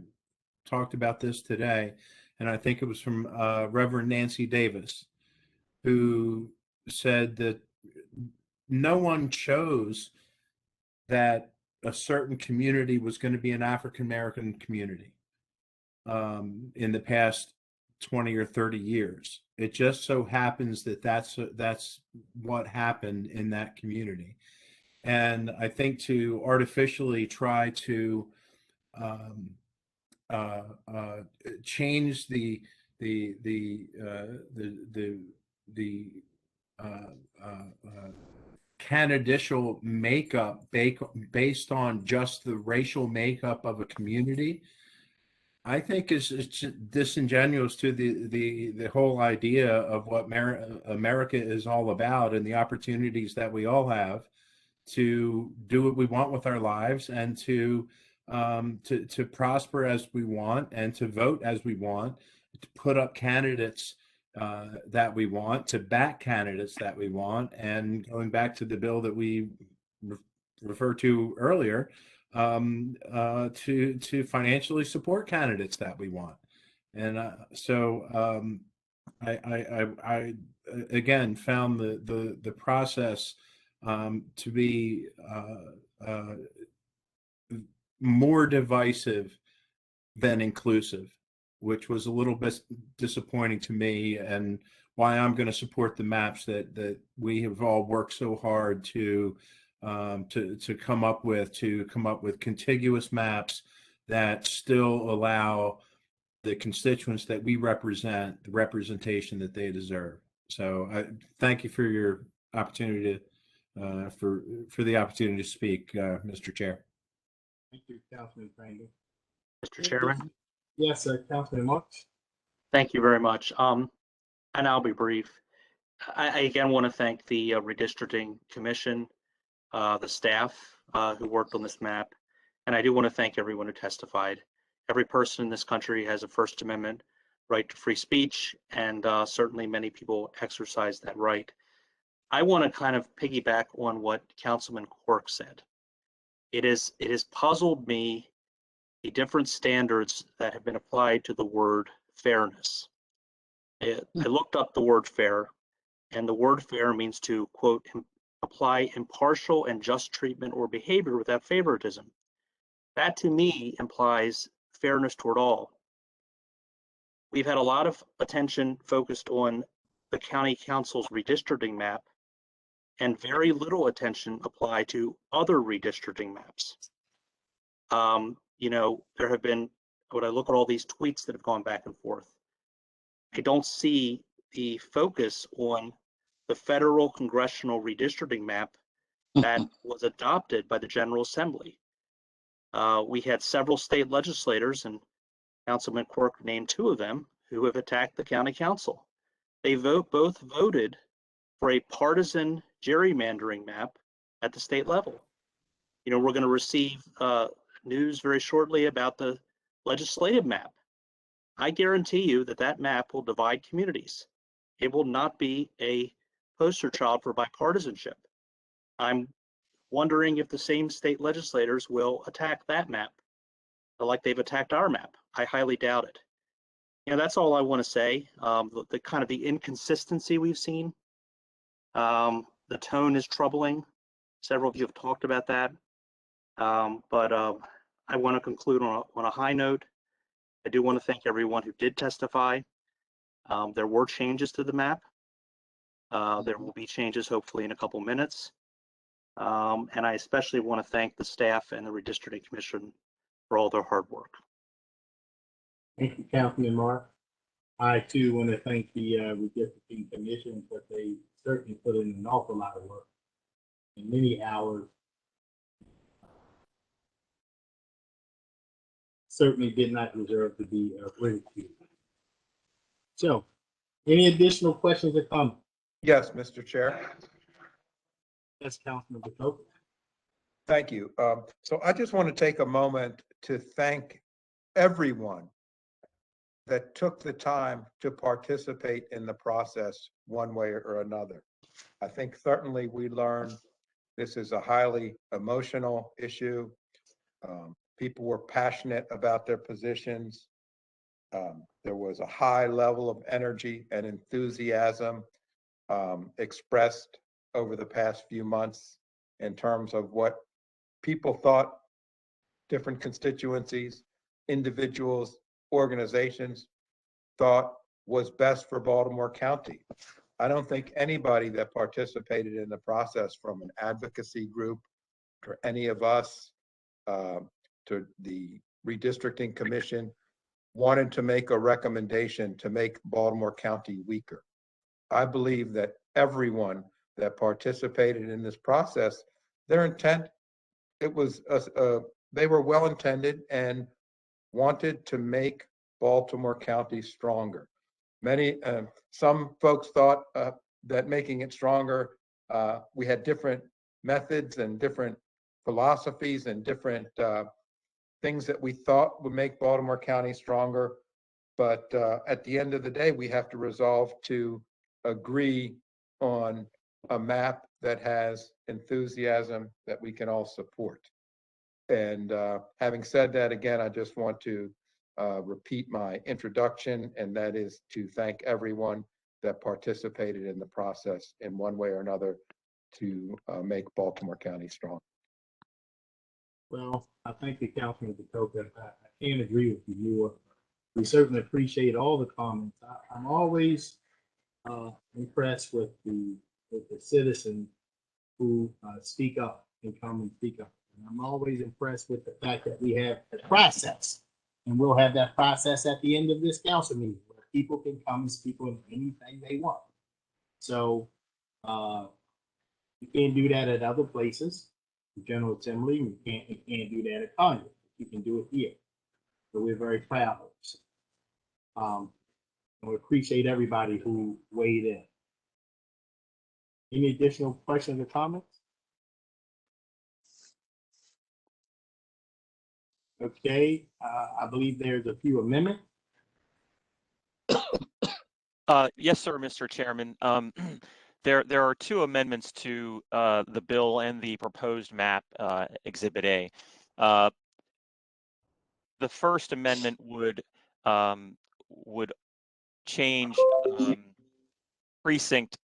talked about this today, and I think it was from Reverend Nancy Davis, who said that no one chose that a certain community was going to be an African American community in the past 20 or 30 years. It just so happens that that's what happened in that community. And I think to artificially try to change the candidacial makeup based on just the racial makeup of a community, I think is disingenuous to the whole idea of what America is all about and the opportunities that we all have to do what we want with our lives and to prosper as we want and to vote as we want, to put up candidates that we want, to back candidates that we want. And going back to the bill that we referred to earlier, to financially support candidates that we want. And so I again found the process to be more divisive than inclusive, which was a little bit disappointing to me, and why I'm going to support the maps that we have all worked so hard to come up with contiguous maps that still allow the constituents that we represent the representation that they deserve. So I thank you for your opportunity to for the opportunity to speak, Mr. Chair. Thank you, Councilman Crandall. Mr. Chairman. Yes, Councilman Marks. Thank you very much. And I'll be brief. I again want to thank the redistricting commission, the staff who worked on this map, and I do want to thank everyone who testified. Every person in this country has a First Amendment right to free speech, and certainly many people exercise that right. I want to kind of piggyback on what Councilman Quirk said. It has puzzled me the different standards that have been applied to the word fairness. I looked up the word fair, and the word fair means to, quote, apply impartial and just treatment or behavior without favoritism. That to me implies fairness toward all. We've had a lot of attention focused on the county council's redistricting map and very little attention applied to other redistricting maps. You know, there have been, when I look at all these tweets that have gone back and forth, I don't see the focus on the federal congressional redistricting map that was adopted by the General Assembly. We had several state legislators, and Councilman Quirk named two of them, who have attacked the county council. They both voted for a partisan gerrymandering map at the state level. You know, we're going to receive news very shortly about the legislative map. I guarantee you that that map will divide communities. It will not be a poster child for bipartisanship. I'm wondering if the same state legislators will attack that map like they've attacked our map. I highly doubt it. You know, that's all I want to say. The kind of the inconsistency we've seen. The tone is troubling. Several of you have talked about that. But I want to conclude on a high note. I do want to thank everyone who did testify. There were changes to the map. There will be changes hopefully in a couple minutes. And I especially want to thank the staff and the redistricting commission for all their hard work. Thank you, Councilman Mark. I too want to thank the redistricting commission, but they certainly put in an awful lot of work and many hours. Certainly did not deserve to be ridiculed. So, any additional questions or comments? Yes, Mr. Chair. Yes, Councilman Bacoka. Thank you. So I just want to take a moment to thank everyone that took the time to participate in the process one way or another. I think certainly we learned this is a highly emotional issue. People were passionate about their positions. There was a high level of energy and enthusiasm expressed over the past few months in terms of what people thought different constituencies, individuals, organizations thought was best for Baltimore County. I don't think anybody that participated in the process, from an advocacy group to any of us, to the redistricting commission, wanted to make a recommendation to make Baltimore County weaker. I believe that everyone that participated in this process, their intent, it was they were well intended and wanted to make Baltimore County stronger. Some folks thought that making it stronger, we had different methods and different philosophies and different things that we thought would make Baltimore County stronger. But at the end of the day, we have to resolve to agree on a map that has enthusiasm that we can all support. And having said that, again, I just want to repeat my introduction, and that is to thank everyone that participated in the process in one way or another to make Baltimore County strong. Well, I thank you, Councilman Bacoka. I can't agree with you more. We certainly appreciate all the comments. I'm always impressed with the citizens who speak up and come and speak up. And I'm always impressed with the fact that we have a process, and we'll have that process at the end of this council meeting where people can come and speak on anything they want. So you can't do that at other places, the General Assembly. You can't do that at Congress. You can do it here. So we're very proud of this. And we appreciate everybody who weighed in. Any additional questions or comments? Okay, I believe there's a few amendments. Yes, sir, Mr. Chairman. There are two amendments to the bill and the proposed map, Exhibit A. The first amendment would change precinct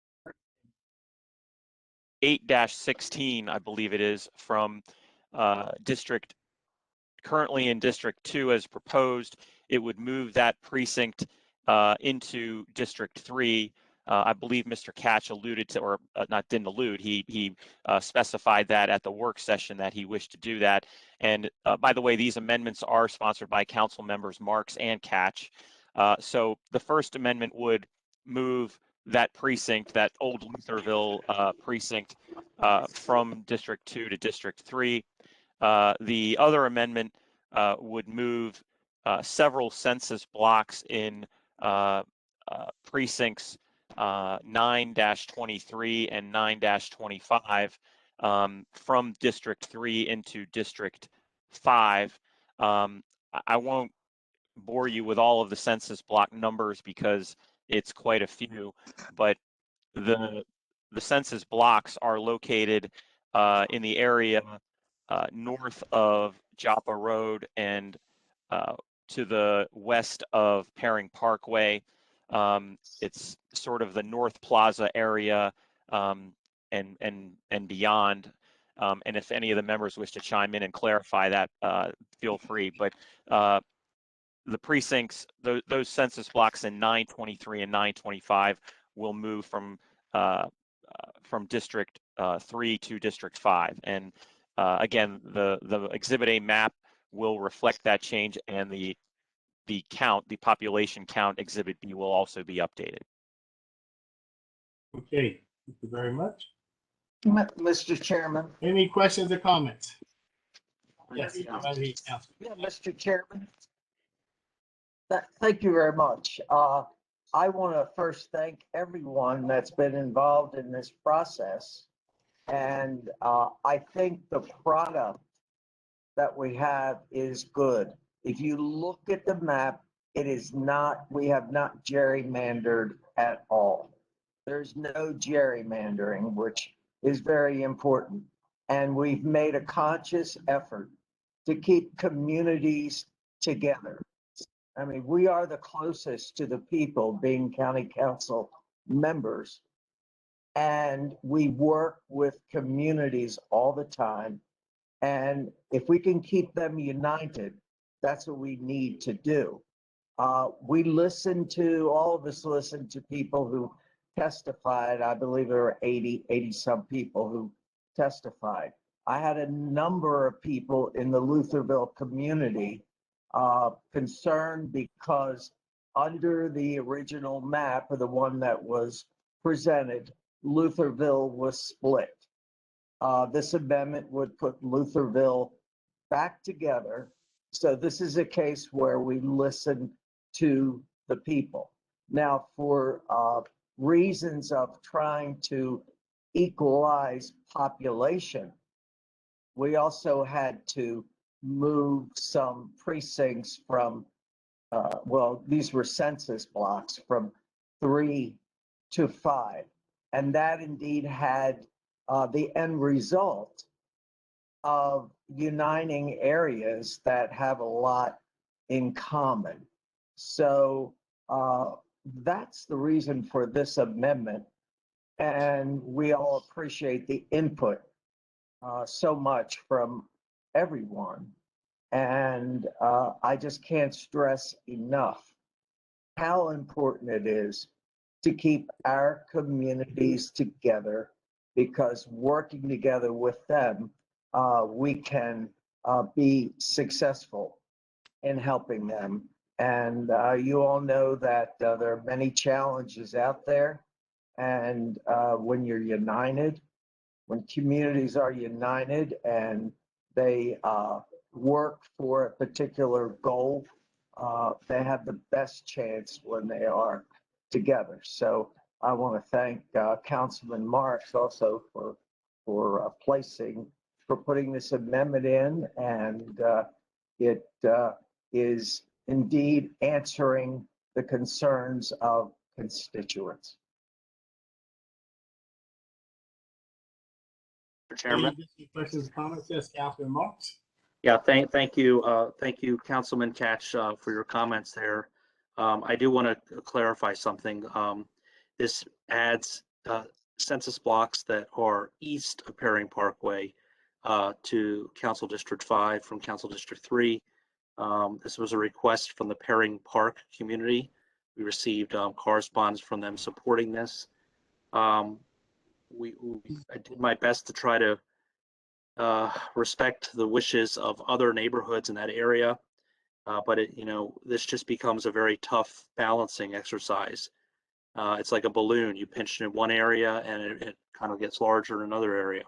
8-16, I believe it is, from district currently in District 2 as proposed. It would move that precinct into District 3. I believe Mr. Catch alluded to, or didn't allude, he specified that at the work session that he wished to do that. And by the way, these amendments are sponsored by council members Marks and Catch. So the first amendment would move that precinct, that old Lutherville precinct, from District 2 to District 3. The other amendment would move several census blocks in precincts 9-23 and 9-25 from District 3 into District 5. I won't bore you with all of the census block numbers because it's quite a few, but the census blocks are located in the area north of Joppa Road and to the west of Paring Parkway. It's sort of the North Plaza area and beyond. And if any of the members wish to chime in and clarify that, feel free. But the precincts, those census blocks in 923 and 925 will move from District 3 to District 5. And again, the Exhibit A map will reflect that change, and the population count Exhibit B will also be updated. Okay, thank you very much. Mr. Chairman. Any questions or comments? Yes, Yeah, Mr. Chairman. Thank you very much. I want to first thank everyone that's been involved in this process. And I think the product that we have is good. If you look at the map, it is not, we have not gerrymandered at all. There's no gerrymandering, which is very important. And we've made a conscious effort to keep communities together. I mean, we are the closest to the people, being county council members. And we work with communities all the time. And if we can keep them united, that's what we need to do. All of us listen to people who testified. I believe there were 80 some people who testified. I had a number of people in the Lutherville community concerned because under the original map, or the one that was presented, Lutherville was split. This amendment would put Lutherville back together. So this is a case where we listen to the people. Now, for reasons of trying to equalize population, we also had to move some precincts from, these were census blocks from 3 to 5. And that indeed had the end result of uniting areas that have a lot in common. So that's the reason for this amendment. And we all appreciate the input so much from everyone. And I just can't stress enough how important it is to keep our communities together, because working together with them, we can be successful in helping them. And you all know that there are many challenges out there. And when you're united, when communities are united and they work for a particular goal, they have the best chance when they are together. So I want to thank Councilman Marks also for putting this amendment in, and it is indeed answering the concerns of constituents. Mr. Chairman. Any additional questions or comments? Yes, Councilman Marks. Yeah, thank you, Councilman Catch, for your comments there. I do want to clarify something. This adds census blocks that are east of Perring Parkway to Council District 5 from Council District 3. This was a request from the Perring Park community. We received correspondence from them supporting this. I did my best to try to respect the wishes of other neighborhoods in that area. But this just becomes a very tough balancing exercise. It's like a balloon. You pinch it in one area and it kind of gets larger in another area.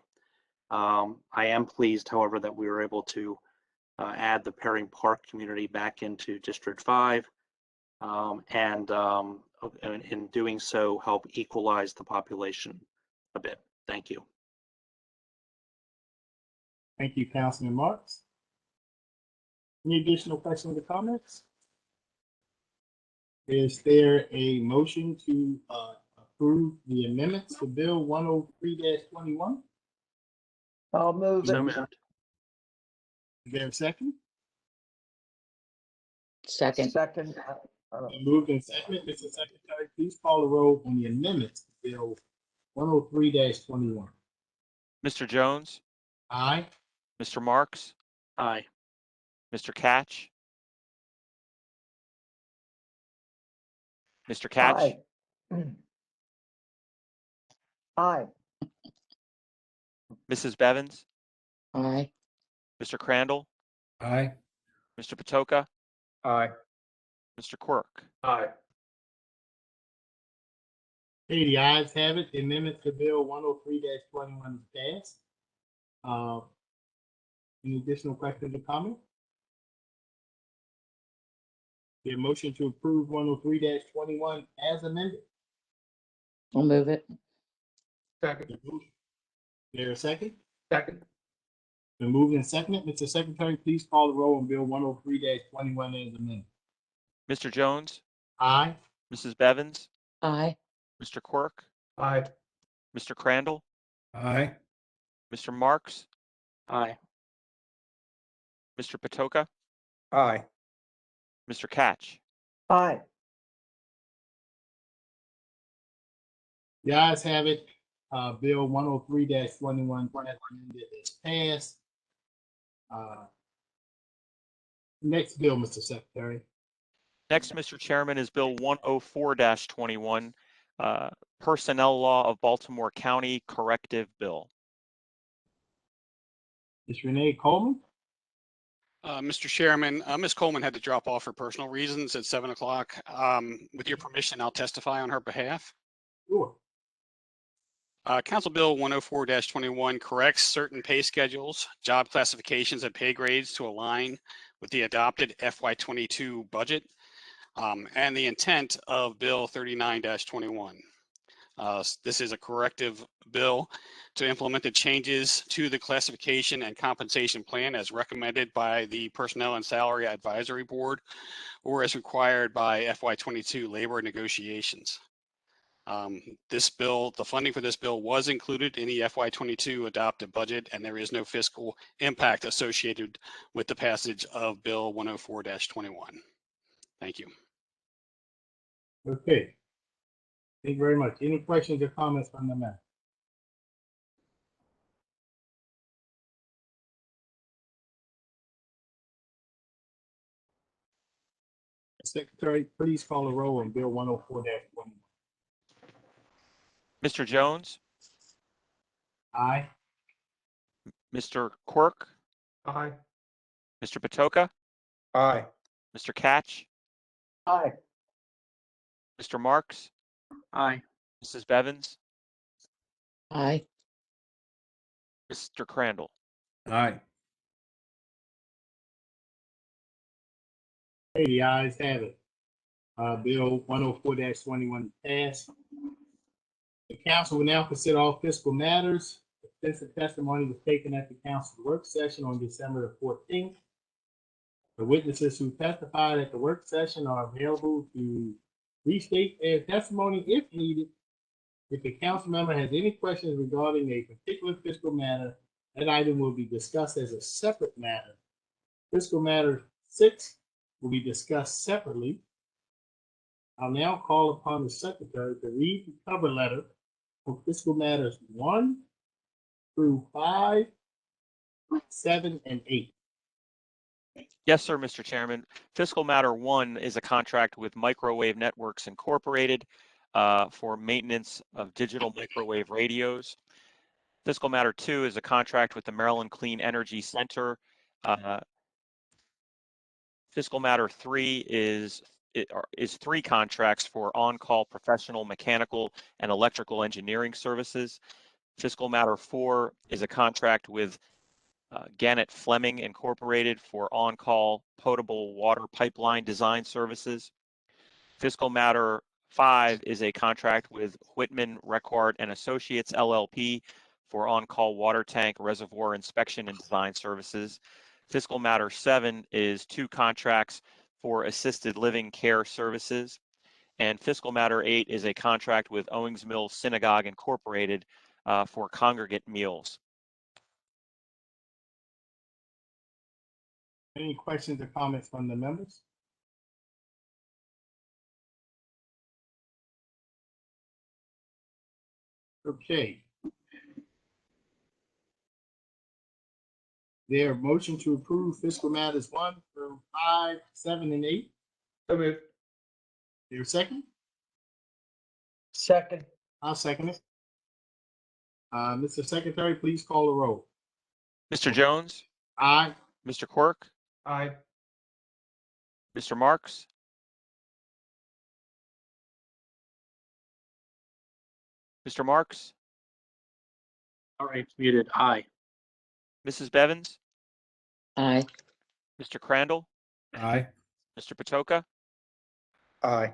I am pleased, however, that we were able to add the Perring Park community back into District 5. And in doing so, help equalize the population a bit. Thank you. Thank you, Councilman Marks. Any additional questions or comments? Is there a motion to approve the amendments to Bill 103-21? I'll move So it. moved. Is there a second? Second. Second. Moved and seconded. Mr. Secretary, please call the roll on the amendments to Bill 103-21. Mr. Jones, Aye. Mr. Marks, Aye. Mr. Catch, Mr. Catch, Aye. Aye. Mrs. Bevins, Aye. Mr. Crandall, Aye. Mr. Patoka, Aye. Mr. Quirk. Aye. Okay, the ayes have it. The amendment to Bill 103-21 is passed. Any additional questions or comments? The motion to approve 103-21 as amended. I'll move it. Second. Is there a second? Second. Been moved and seconded. Mr. Secretary, please call the roll on Bill 103-21 as amended. Mr. Jones, Aye. Mrs. Bevins, Aye. Mr. Quirk, Aye. Mr. Crandall, Aye. Mr. Marks, Aye. Mr. Patoka, Aye. Mr. Catch. Aye. The ayes have it. Bill 103-21 as amended is passed. Next bill, Mr. Secretary. Next, Mr. Chairman, is Bill 104-21, Personnel Law of Baltimore County Corrective Bill. Ms. Renee Coleman. Mr. Chairman, Ms. Coleman had to drop off for personal reasons at 7 o'clock. With your permission, I'll testify on her behalf. Sure. Council Bill 104-21 corrects certain pay schedules, job classifications, and pay grades to align with the adopted FY22 budget and the intent of Bill 39-21. This is a corrective bill to implement the changes to the classification and compensation plan as recommended by the Personnel and Salary Advisory Board or as required by FY22 labor negotiations. This bill, the funding for this bill was included in the FY22 adopted budget, and there is no fiscal impact associated with the passage of Bill 104-21. Thank you. Okay. Thank you very much. Any questions or comments from the matter? Secretary, please call the roll on Bill 104-21. Mr. Jones, Aye. Mr. Quirk, Aye. Mr. Patoka, Aye. Mr. Catch, Aye. Mr. Marks, Aye. Mrs. Bevins, Aye. Mr. Crandall. Aye. Okay, the ayes have it. Bill 104-21 passed. The council will now consider all fiscal matters. Extensive testimony was taken at the council work session on December the 14th. The witnesses who testified at the work session are available to restate their testimony if needed. If a council member has any questions regarding a particular fiscal matter, that item will be discussed as a separate matter. Fiscal matter 6 will be discussed separately. I'll now call upon the secretary to read the cover letter for fiscal matters 1 through 5, 7, and 8. Yes, sir, Mr. Chairman. Fiscal Matter 1 is a contract with Microwave Networks Incorporated for maintenance of digital microwave radios. Fiscal Matter 2 is a contract with the Maryland Clean Energy Center. Fiscal Matter 3 is 3 contracts for on-call professional mechanical and electrical engineering services. Fiscal Matter 4 is a contract with Gannett Fleming Incorporated for on-call potable water pipeline design services. Fiscal Matter 5 is a contract with Whitman, Requard and Associates LLP for on-call water tank reservoir inspection and design services. Fiscal Matter 7 is 2 contracts for assisted living care services. And Fiscal Matter 8 is a contract with Owings Mills Synagogue Incorporated for congregate meals. Any questions or comments from the members? Okay. Their motion to approve fiscal matters 1 through 5, 7, and 8. So moved. Your second? Second. I'll second it. Mr. Secretary, please call the roll. Mr. Jones? Aye. Mr. Quirk? Aye. Mr. Marks? Mr. Marks? All right, it's muted. Aye. Mrs. Bevins? Aye. Mr. Crandall? Aye. Mr. Patoka? Aye.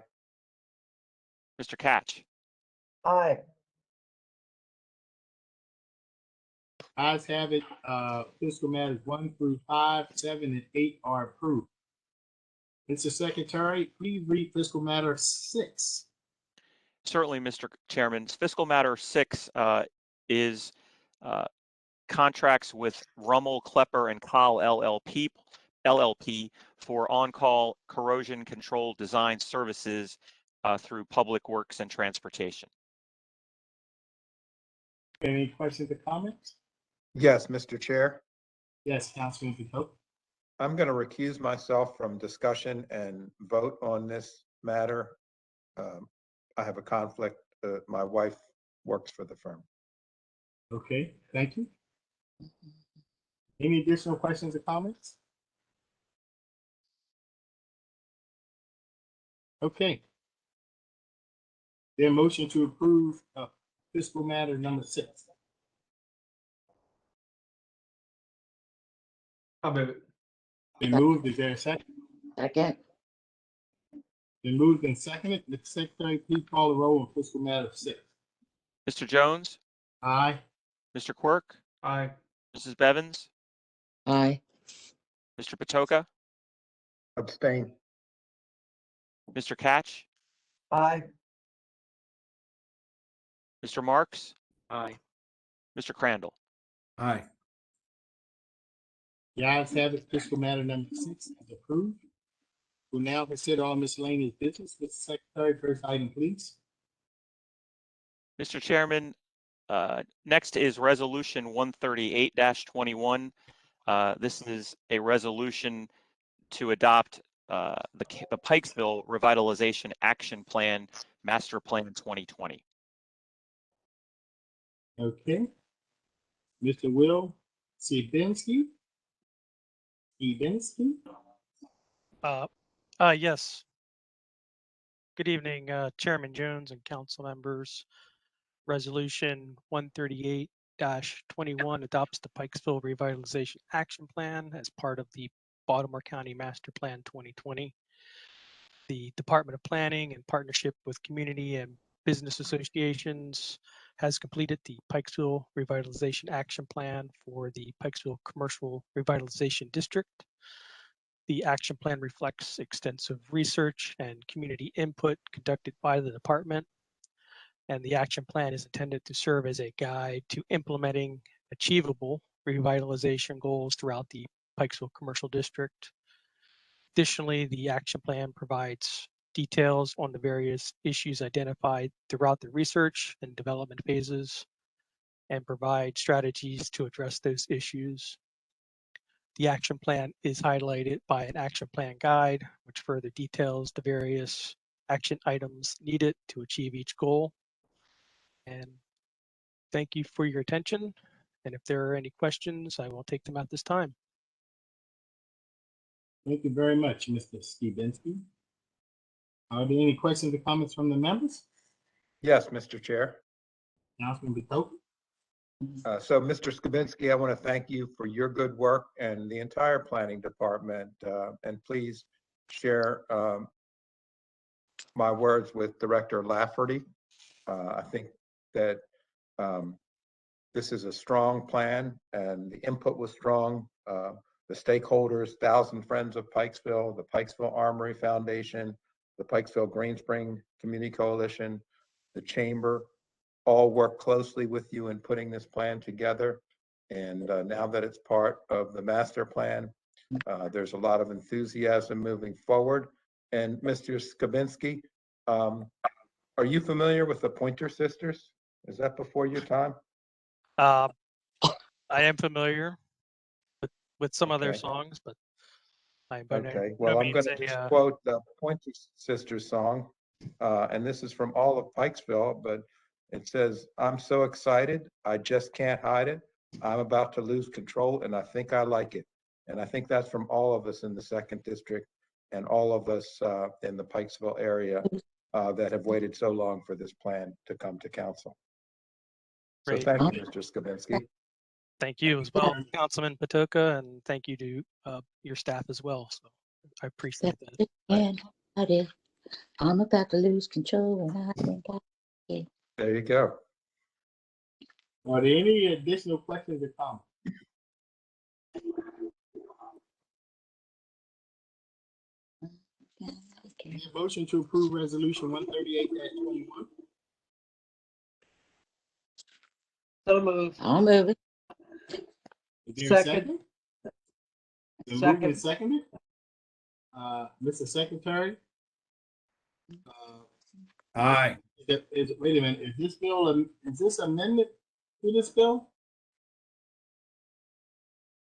Mr. Catch? Aye. Ayes have it. Fiscal matters 1 through 5, 7, and 8 are approved. Mr. Secretary, please read fiscal matter 6. Certainly, Mr. Chairman. Fiscal Matter 6 is contracts with Rummel, Klepper, and Kohl LLP for on-call corrosion control design services through Public Works and Transportation. Any questions or comments? Yes, Mr. Chair. Yes, Councilman Patoka. I'm going to recuse myself from discussion and vote on this matter. I have a conflict. My wife works for the firm. Okay, thank you. Any additional questions or comments? Okay. Their motion to approve fiscal matter number 6. I'll move it. Been moved. Is there a second? Second. Been moved and seconded. Mr. Secretary, please call the roll on fiscal matter 6. Mr. Jones? Aye. Mr. Quirk? Aye. Mrs. Bevins? Aye. Mr. Patoka? Abstain. Mr. Catch? Aye. Mr. Marks? Aye. Mr. Crandall? Aye. The ayes have it. Fiscal matter number 6 is approved. We'll now consider all miscellaneous business. Mr. Secretary, first item, please. Mr. Chairman, next is Resolution 138-21. This is a resolution to adopt the Pikesville Revitalization Action Plan, Master Plan 2020. Okay. Mr. Will Siebenski? Yes. Good evening, Chairman Jones and council members. Resolution 138-21 adopts the Pikesville Revitalization Action Plan as part of the Baltimore County Master Plan 2020. The Department of Planning, in partnership with community and business associations, has completed the Pikesville Revitalization Action Plan for the Pikesville Commercial Revitalization District. The action plan reflects extensive research and community input conducted by the department, and the action plan is intended to serve as a guide to implementing achievable revitalization goals throughout the Pikesville Commercial District. Additionally, the action plan provides details on the various issues identified throughout the research and development phases and provide strategies to address those issues. The action plan is highlighted by an action plan guide, which further details the various action items needed to achieve each goal. And thank you for your attention. And if there are any questions, I will take them at this time. Thank you very much, Mr. Skibinski. Are there any questions or comments from the members? Yes, Mr. Chair. Councilman Batoka? So, Mr. Skibinski, I want to thank you for your good work and the entire planning department. And please share my words with Director Lafferty. I think that this is a strong plan and the input was strong. The stakeholders, 1,000 Friends of Pikesville, the Pikesville Armory Foundation, the Pikesville Green Spring Community Coalition, the Chamber, all work closely with you in putting this plan together. And now that it's part of the master plan, there's a lot of enthusiasm moving forward. And Mr. Skibinski, are you familiar with the Pointer Sisters? Is that before your time? I am familiar with some of their Okay. songs, but Okay, well, I'm going to just quote the Pointer Sisters song, and this is from all of Pikesville, but it says, "I'm so excited, I just can't hide it. I'm about to lose control, and I think I like it." And I think that's from all of us in the second district and all of us in the Pikesville area that have waited so long for this plan to come to council. So Great. thank you, Mr. Skibinski. Thank you as well, Councilman Patoka, and thank you to your staff as well. So I appreciate that. And I did. I'm about to lose control, and I think I. There you go. Are there any additional questions or comments? Any motion to approve resolution 138-21? So moved. I'll move it. Is there a Second. Been moved and seconded. Mr. Secretary? Aye. Wait a minute, is this amendment to this bill?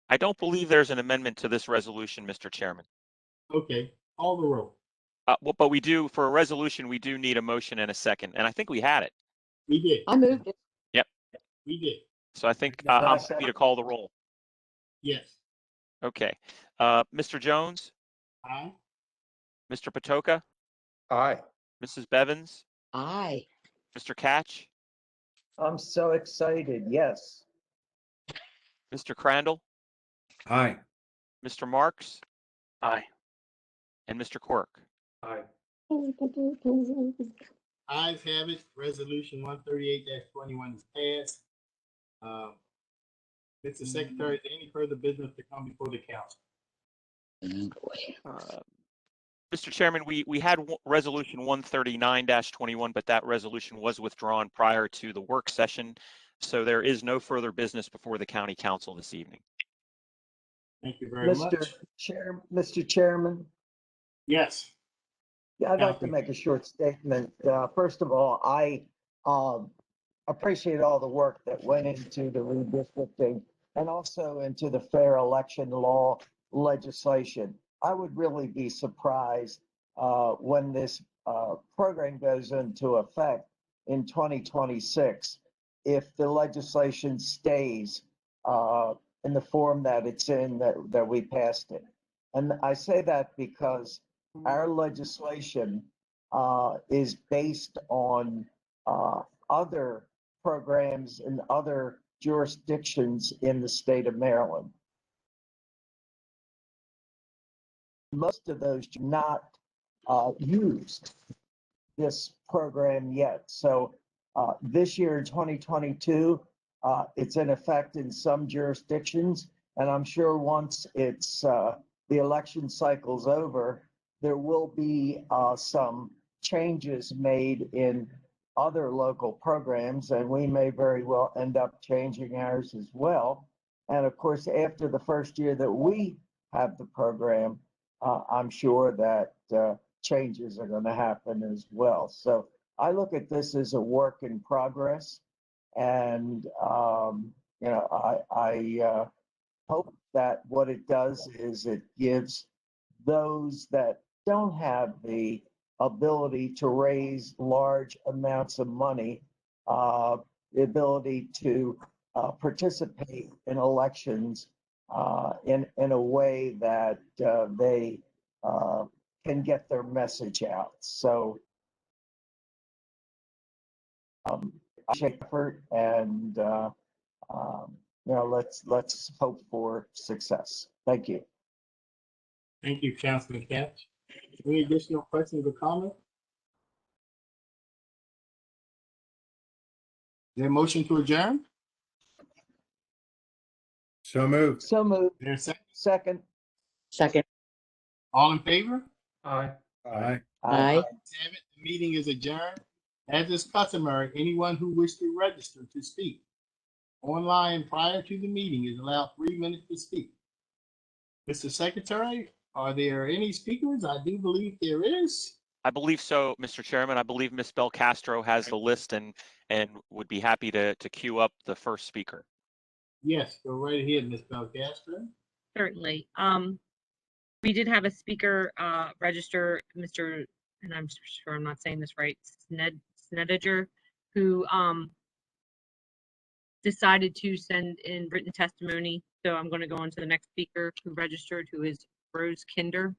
I don't believe there's an amendment to this resolution, Mr. Chairman. Okay, call the roll. Well, but we do, for a resolution, we do need a motion and a second, and I think we had it. We did. I moved it. Yep. We did. So I think I'm happy to call the roll. Yes. Okay. Mr. Jones? Aye. Mr. Patoka? Aye. Mrs. Bevins? Aye. Mr. Catch? I'm so excited. Yes. Mr. Crandall? Aye. Mr. Marks? Aye. And Mr. Quirk? Aye. Ayes have it. Resolution 138-21 is passed. Mr. Secretary, is there any further business to come before the council? Mr. Chairman, we had resolution 139-21, but that resolution was withdrawn prior to the work session. So there is no further business before the county council this evening. Thank you very much. Mr. Chairman, Yes. yeah, I'd like to make a short statement. First of all, I appreciate all the work that went into the redistricting and also into the fair election law legislation. I would really be surprised when this program goes into effect in 2026 if the legislation stays in the form that it's in, that we passed it. And I say that because our legislation is based on other programs in other jurisdictions in the state of Maryland. most of those do not used this program yet. So this year in 2022, it's in effect in some jurisdictions. And I'm sure once it's the election cycle's over, there will be some changes made in other local programs, and we may very well end up changing ours as well. And of course, after the first year that we have the program, I'm sure that changes are going to happen as well. So I look at this as a work in progress, and you know, I hope that what it does is it gives those that don't have the ability to raise large amounts of money the ability to participate in elections in a way that they can get their message out. So I take effort, and you know, let's hope for success. Thank you. Thank you, Councilman Katz. Any additional questions or comments? Is there a motion to adjourn? So moved. So moved. Is there a second? Second. Second. All in favor? Aye. Aye. Aye. The meeting is adjourned. As is customary, anyone who wishes to register to speak online prior to the meeting is allowed 3 minutes to speak. Mr. Secretary, are there any speakers? I do believe there is. I believe so, Mr. Chairman. I believe Ms. Belcastro has the list and would be happy to queue up the first speaker. Yes, go right ahead, Ms. Belcastro. Certainly. We did have a speaker register, Mr. and I'm sure I'm not saying this right, Snediger, who decided to send in written testimony. So I'm going to go on to the next speaker who registered, who is Rose Kinder.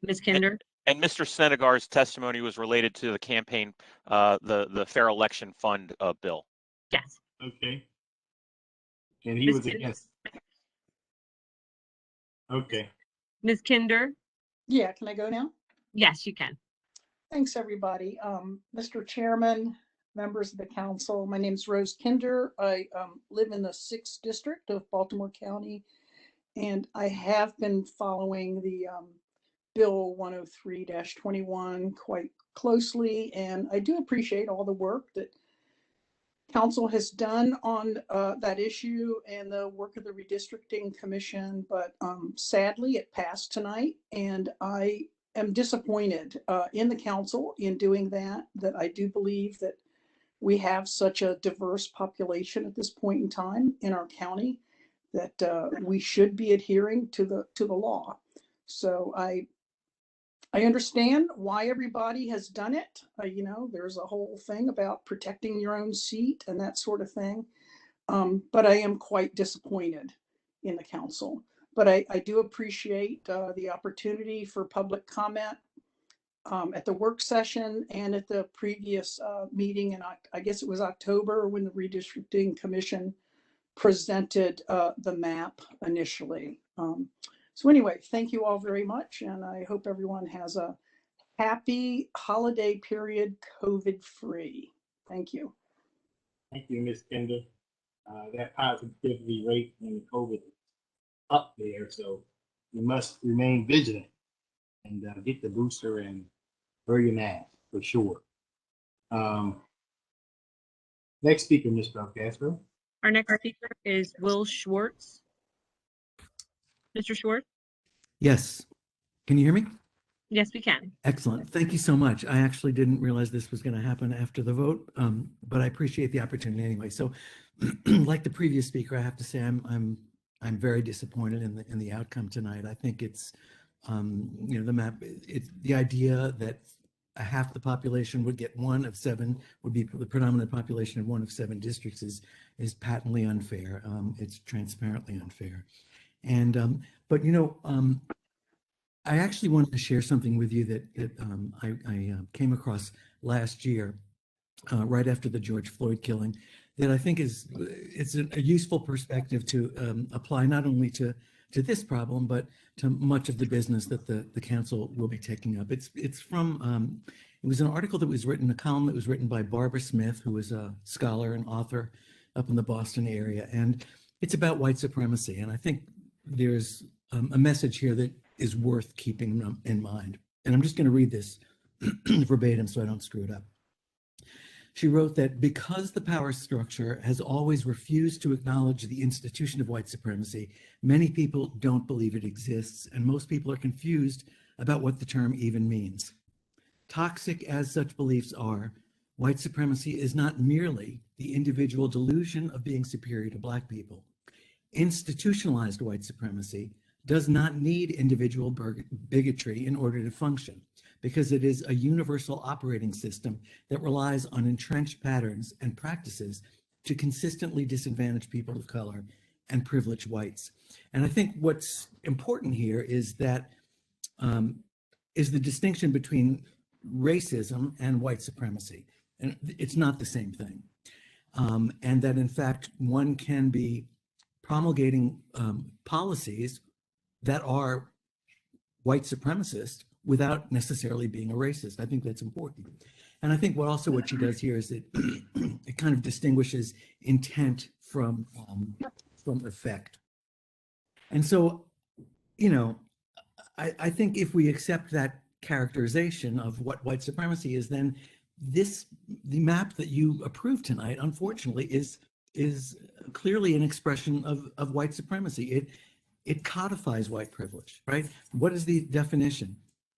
Ms. Kinder. And Mr. Snedigar's testimony was related to the campaign, the Fair Election Fund bill. Yes. Okay. And he was against. Okay. Ms. Kinder. Yeah, can I go now? Yes, you can. Thanks, everybody. Mr. Chairman, members of the council, my name is Rose Kinder. I live in the 6th district of Baltimore County, and I have been following the Bill 103-21 quite closely, and I do appreciate all the work that council has done on that issue and the work of the redistricting commission, but sadly it passed tonight, and I am disappointed in the council in doing that I do believe that we have such a diverse population at this point in time in our county that we should be adhering to the law. So I understand why everybody has done it. You know, there's a whole thing about protecting your own seat and that sort of thing. But I am quite disappointed in the council. But I do appreciate the opportunity for public comment at the work session and at the previous meeting. And I guess it was October when the Redistricting Commission presented the map initially. So anyway, thank you all very much, and I hope everyone has a happy holiday period, COVID-free. Thank you. Thank you, Ms. Kinder. That positivity rate in COVID is up there, so you must remain vigilant and get the booster and wear your mask for sure. Next speaker, Ms. Belcastro. Our next speaker is Will Schwartz. Mr. Schwartz? Yes. Can you hear me? Yes, we can. Excellent. Thank you so much. I actually didn't realize this was going to happen after the vote, but I appreciate the opportunity anyway. So, like the previous speaker, I have to say I'm very disappointed in the outcome tonight. I think it's you know, the map. It's the idea that half the population would get one of 7 would be the predominant population of one of 7 districts is patently unfair. It's transparently unfair. And but you know, I actually wanted to share something with you that I came across last year, right after the George Floyd killing, that I think it's a useful perspective to apply not only to to this problem, but to much of the business that the council will be taking up. It's from, it was an article that was written, a column that was written by Barbara Smith, who is a scholar and author up in the Boston area. And it's about white supremacy. And I think there's a message here that is worth keeping in mind. And I'm just going to read this verbatim so I don't screw it up. She wrote that because the power structure has always refused to acknowledge the institution of white supremacy, many people don't believe it exists, and most people are confused about what the term even means. Toxic as such beliefs are, white supremacy is not merely the individual delusion of being superior to Black people. Institutionalized white supremacy does not need individual bigotry in order to function, because it is a universal operating system that relies on entrenched patterns and practices to consistently disadvantage people of color and privilege whites. And I think what's important here is that is the distinction between racism and white supremacy. And it's not the same thing. And that in fact, one can be promulgating policies that are white supremacist without necessarily being a racist. I think that's important. And I think what she does here is it kind of distinguishes intent from effect. And so, you know, I think if we accept that characterization of what white supremacy is, then the map that you approved tonight, unfortunately, is clearly an expression of white supremacy. It codifies white privilege, right? What is the definition?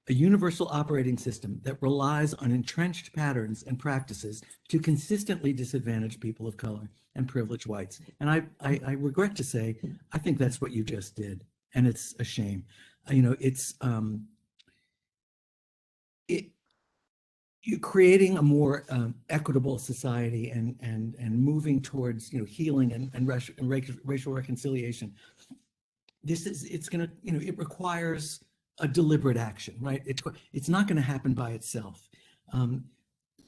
A universal operating system that relies on entrenched patterns and practices to consistently disadvantage people of color and privilege whites. And I regret to say, I think that's what you just did. And it's a shame. You know, it's you're creating a more equitable society and moving towards, you know, healing and racial reconciliation. It's going to, you know, it requires a deliberate action, right? It's not going to happen by itself.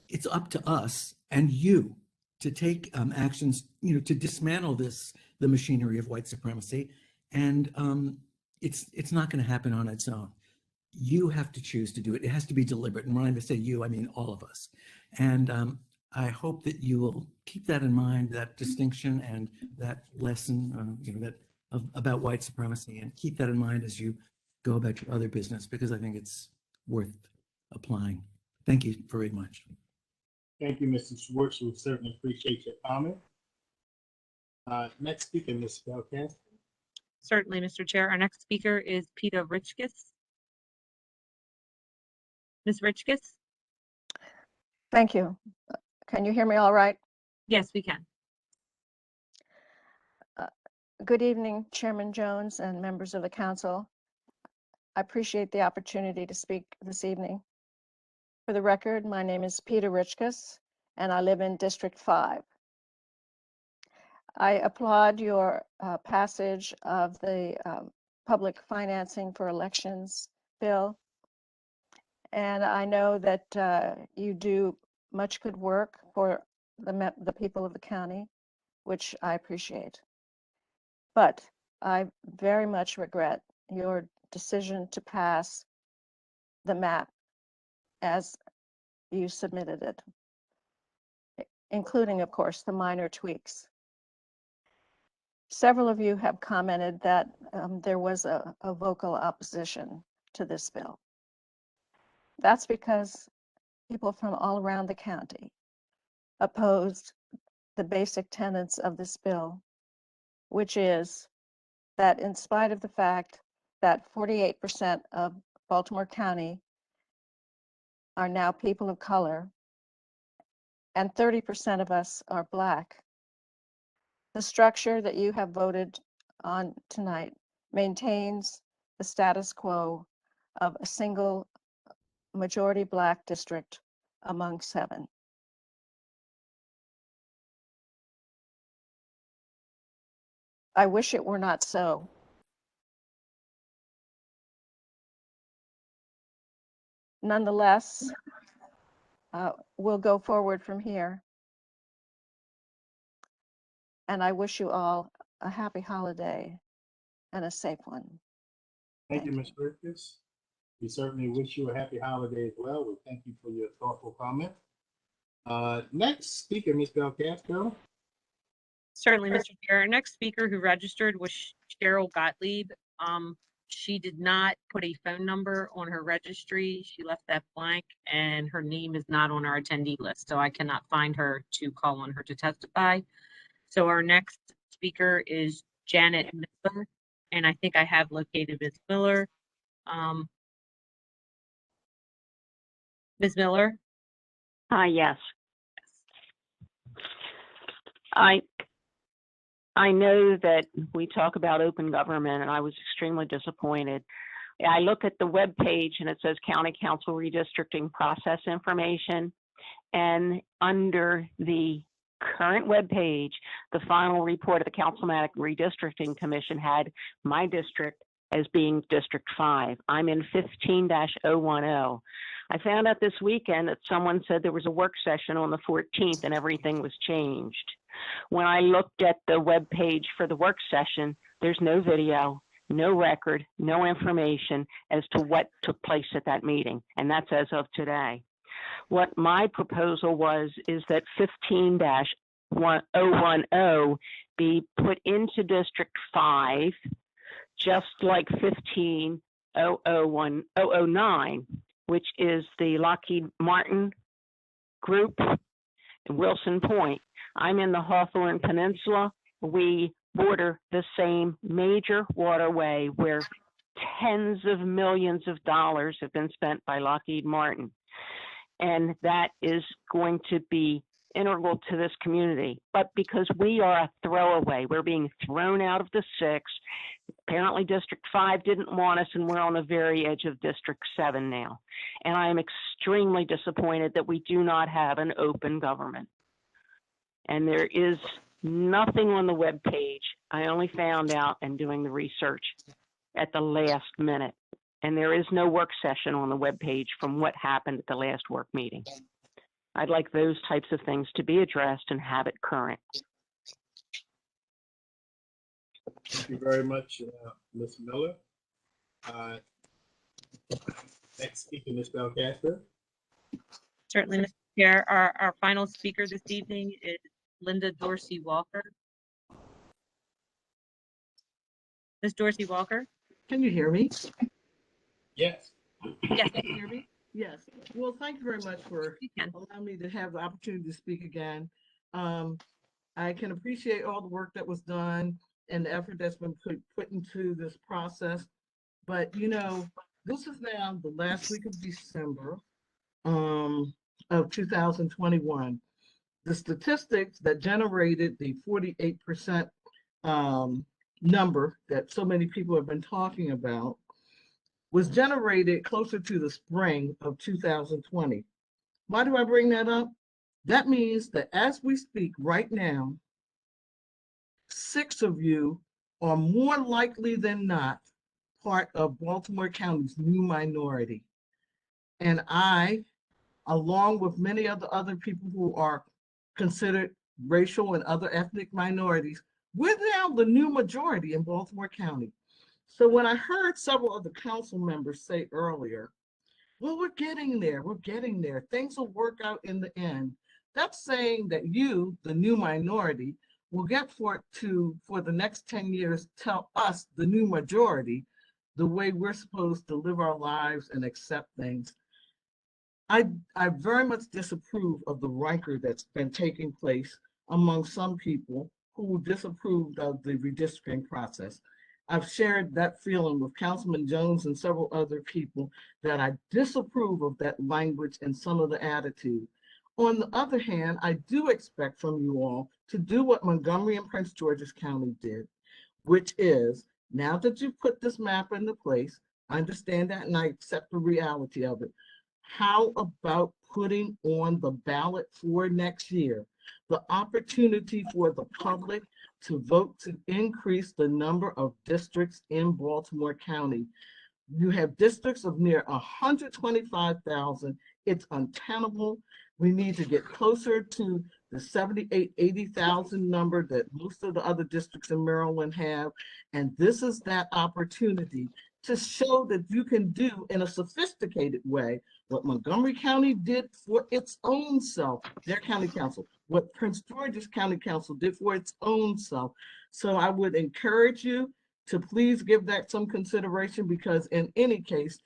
It's up to us and you to take actions, you know, to dismantle the machinery of white supremacy. And it's not going to happen on its own. You have to choose to do it. It has to be deliberate. And when I say you, I mean all of us. And I hope that you will keep that in mind, that distinction and that lesson, you know, about white supremacy, and keep that in mind as you go about your other business, because I think it's worth applying. Thank you very much. Thank you, Mr. Schwartz. We certainly appreciate your comment. Next speaker, Ms. Belkacem. Certainly, Mr. Chair. Our next speaker is Peter Richkes. Ms. Richkes? Thank you. Can you hear me all right? Yes, we can. Good evening, Chairman Jones and members of the council. I appreciate the opportunity to speak this evening. For the record, my name is Peter Richkes, and I live in District 5. I applaud your passage of the Public Financing for Elections bill. And I know that you do much good work for the people of the county, which I appreciate. But I very much regret your decision to pass the map as you submitted it, including, of course, the minor tweaks. Several of you have commented that there was a vocal opposition to this bill. That's because people from all around the county opposed the basic tenets of this bill, which is that in spite of the fact that 48% of Baltimore County are now people of color and 30% of us are Black, the structure that you have voted on tonight maintains the status quo of a single majority Black district among 7. I wish it were not so. Nonetheless, we'll go forward from here. And I wish you all a happy holiday and a safe one. Thank you, Ms. Burgess. We certainly wish you a happy holiday as well. We thank you for your thoughtful comment. Next speaker, Ms. Belcastro. Certainly, Mr. Chair. Our next speaker who registered was Cheryl Gottlieb. She did not put a phone number on her registry. She left that blank, and her name is not on our attendee list, so I cannot find her to call on her to testify. So our next speaker is Janet Miller, and I think I have located Ms. Miller. Ms. Miller? Yes. I know that we talk about open government, and I was extremely disappointed. I look at the web page and it says County Council redistricting process information, and under the current web page, the final report of the Councilmanic Redistricting Commission had my district as being District 5. I'm in 15-010. I found out this weekend that someone said there was a work session on the 14th and everything was changed. When I looked at the web page for the work session, there's no video, no record, no information as to what took place at that meeting, and that's as of today. What my proposal is that 15-010 be put into District 5, just like 15-009, which is the Lockheed Martin group in Wilson Point. I'm in the Hawthorne Peninsula. We border the same major waterway where tens of millions of dollars have been spent by Lockheed Martin. And that is going to be integral to this community. But because we are a throwaway, we're being thrown out of the 6. Apparently District 5 didn't want us, and we're on the very edge of District 7 now. And I am extremely disappointed that we do not have an open government. And there is nothing on the web page. I only found out in doing the research at the last minute. And there is no work session on the web page from what happened at the last work meeting. I'd like those types of things to be addressed and have it current. Thank you very much, Ms. Miller. Next speaker, Ms. Belcastro. Certainly, Mr. Chair. Our final speaker this evening is Linda Dorsey Walker. Ms. Dorsey Walker? Can you hear me? Yes. Yes. Can you hear me? Yes. Well, thank you very much for allowing me to have the opportunity to speak again. I can appreciate all the work that was done and the effort that's been put into this process. But, you know, this is now the last week of December of 2021. The statistics that generated the 48% number that so many people have been talking about was generated closer to the spring of 2020. Why do I bring that up? That means that as we speak right now, 6 of you are more likely than not part of Baltimore County's new minority. And I, along with many other people who are considered racial and other ethnic minorities, we're now the new majority in Baltimore County. So when I heard several of the council members say earlier, well, we're getting there, things will work out in the end. That's saying that you, the new minority, will get for the next 10 years, tell us, the new majority, the way we're supposed to live our lives and accept things. I very much disapprove of the rancor that's been taking place among some people who disapproved of the redistricting process. I've shared that feeling with Councilman Jones and several other people that I disapprove of that language and some of the attitude. On the other hand, I do expect from you all to do what Montgomery and Prince George's County did, which is, now that you've put this map into place, I understand that and I accept the reality of it. How about putting on the ballot for next year the opportunity for the public to vote to increase the number of districts in Baltimore County? You have districts of near 125,000. It's untenable. We need to get closer to the 78, 80,000 number that most of the other districts in Maryland have. And this is that opportunity to show that you can do in a sophisticated way what Montgomery County did for its own self, their county council, what Prince George's County Council did for its own self. So I would encourage you to please give that some consideration, because in any case,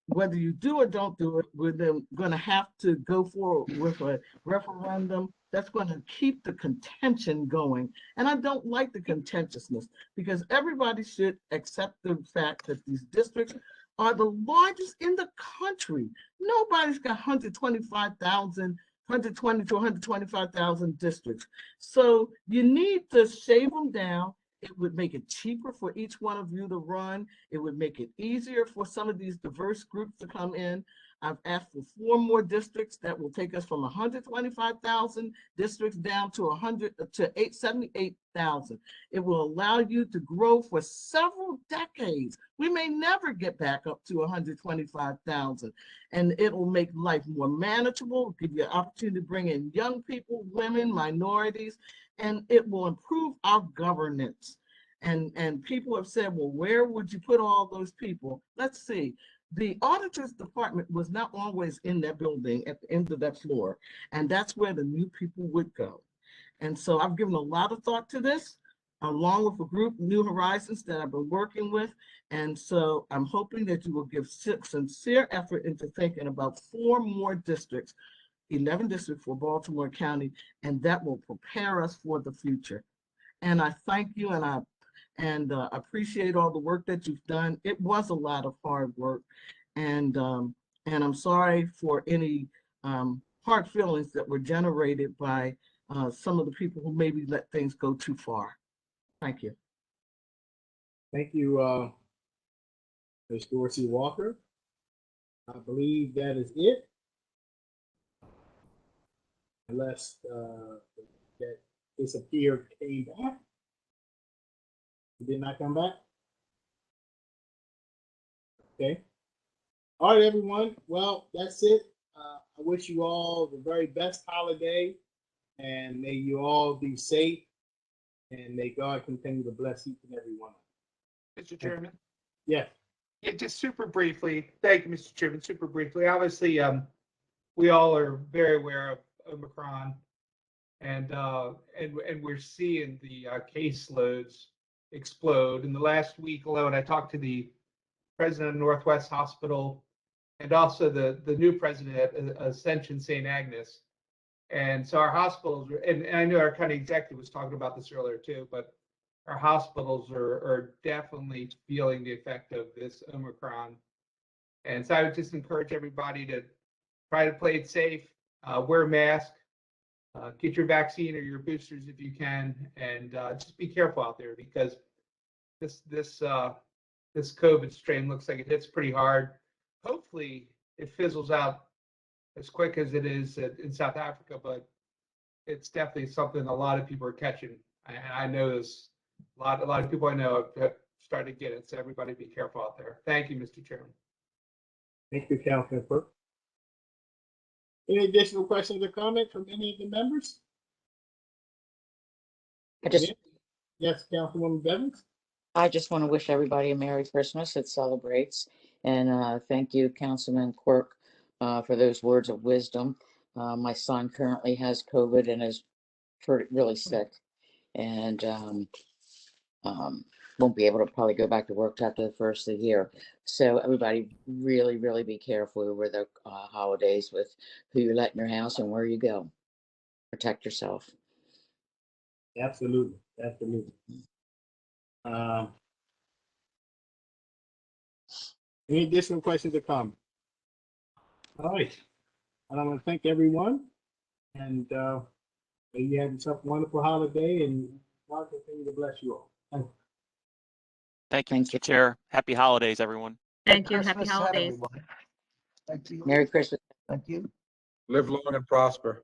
whether you do or don't do it, we're then going to have to go forward with a referendum that's going to keep the contention going. And I don't like the contentiousness, because everybody should accept the fact that these districts are the largest in the country. Nobody's got 120 to 125,000 districts. So you need to shave them down. It would make it cheaper for each one of you to run. It would make it easier for some of these diverse groups to come in. I've asked for 4 more districts that will take us from 125,000 districts down to 78,000. It will allow you to grow for several decades. We may never get back up to 125,000, and it will make life more manageable, give you an opportunity to bring in young people, women, minorities, and it will improve our governance. And people have said, well, where would you put all those people? Let's see. The auditor's department was not always in that building at the end of that floor, and that's where the new people would go. And so I've given a lot of thought to this, along with a group, New Horizons, that I've been working with. And so I'm hoping that you will give sincere effort into thinking about 4 more districts, 11 districts for Baltimore County, and that will prepare us for the future. And I thank you, and I appreciate all the work that you've done. It was a lot of hard work, and I'm sorry for any hard feelings that were generated by some of the people who maybe let things go too far. Thank you. Thank you, Ms. Dorsey Walker. I believe that is it. Unless that disappeared came back. It did not come back? Okay. All right, everyone. Well, that's it. I wish you all the very best holiday, and may you all be safe, and may God continue to bless each and every one. Mr. Chairman? Yes. Yeah, just super briefly. Thank you, Mr. Chairman. Super briefly. Obviously, we all are very aware of Omicron, and we're seeing the caseloads explode. In the last week alone, I talked to the president of Northwest Hospital and also the new president at Ascension St. Agnes. And so our hospitals, and I know our county executive was talking about this earlier too, but our hospitals are definitely feeling the effect of this Omicron. And so I would just encourage everybody to try to play it safe, wear a mask, get your vaccine or your boosters if you can, and just be careful out there, because this COVID strain looks like it hits pretty hard. Hopefully it fizzles out as quick as it is in South Africa, but it's definitely something a lot of people are catching. And I know this, a lot of people I know have started to get it, so everybody be careful out there. Thank you, Mr. Chairman. Thank you, Councilman Burke. Any additional questions or comments from any of the members? Yes, Councilwoman Bevins. I just want to wish everybody a Merry Christmas. It celebrates. And thank you, Councilman Quirk, for those words of wisdom. My son currently has COVID and is really sick, and won't be able to probably go back to work after the first of the year. So everybody really, really be careful over the holidays with who you let in your house and where you go. Protect yourself. Absolutely, absolutely. Any additional questions or comments? All right. I want to thank everyone, and may you have yourself a wonderful holiday, and God continue to bless you all. Thank you. Thank you, Mr. Chair. Happy holidays, everyone. Thank you. Happy holidays. Thank you. Merry Christmas. Thank you. Live long and prosper.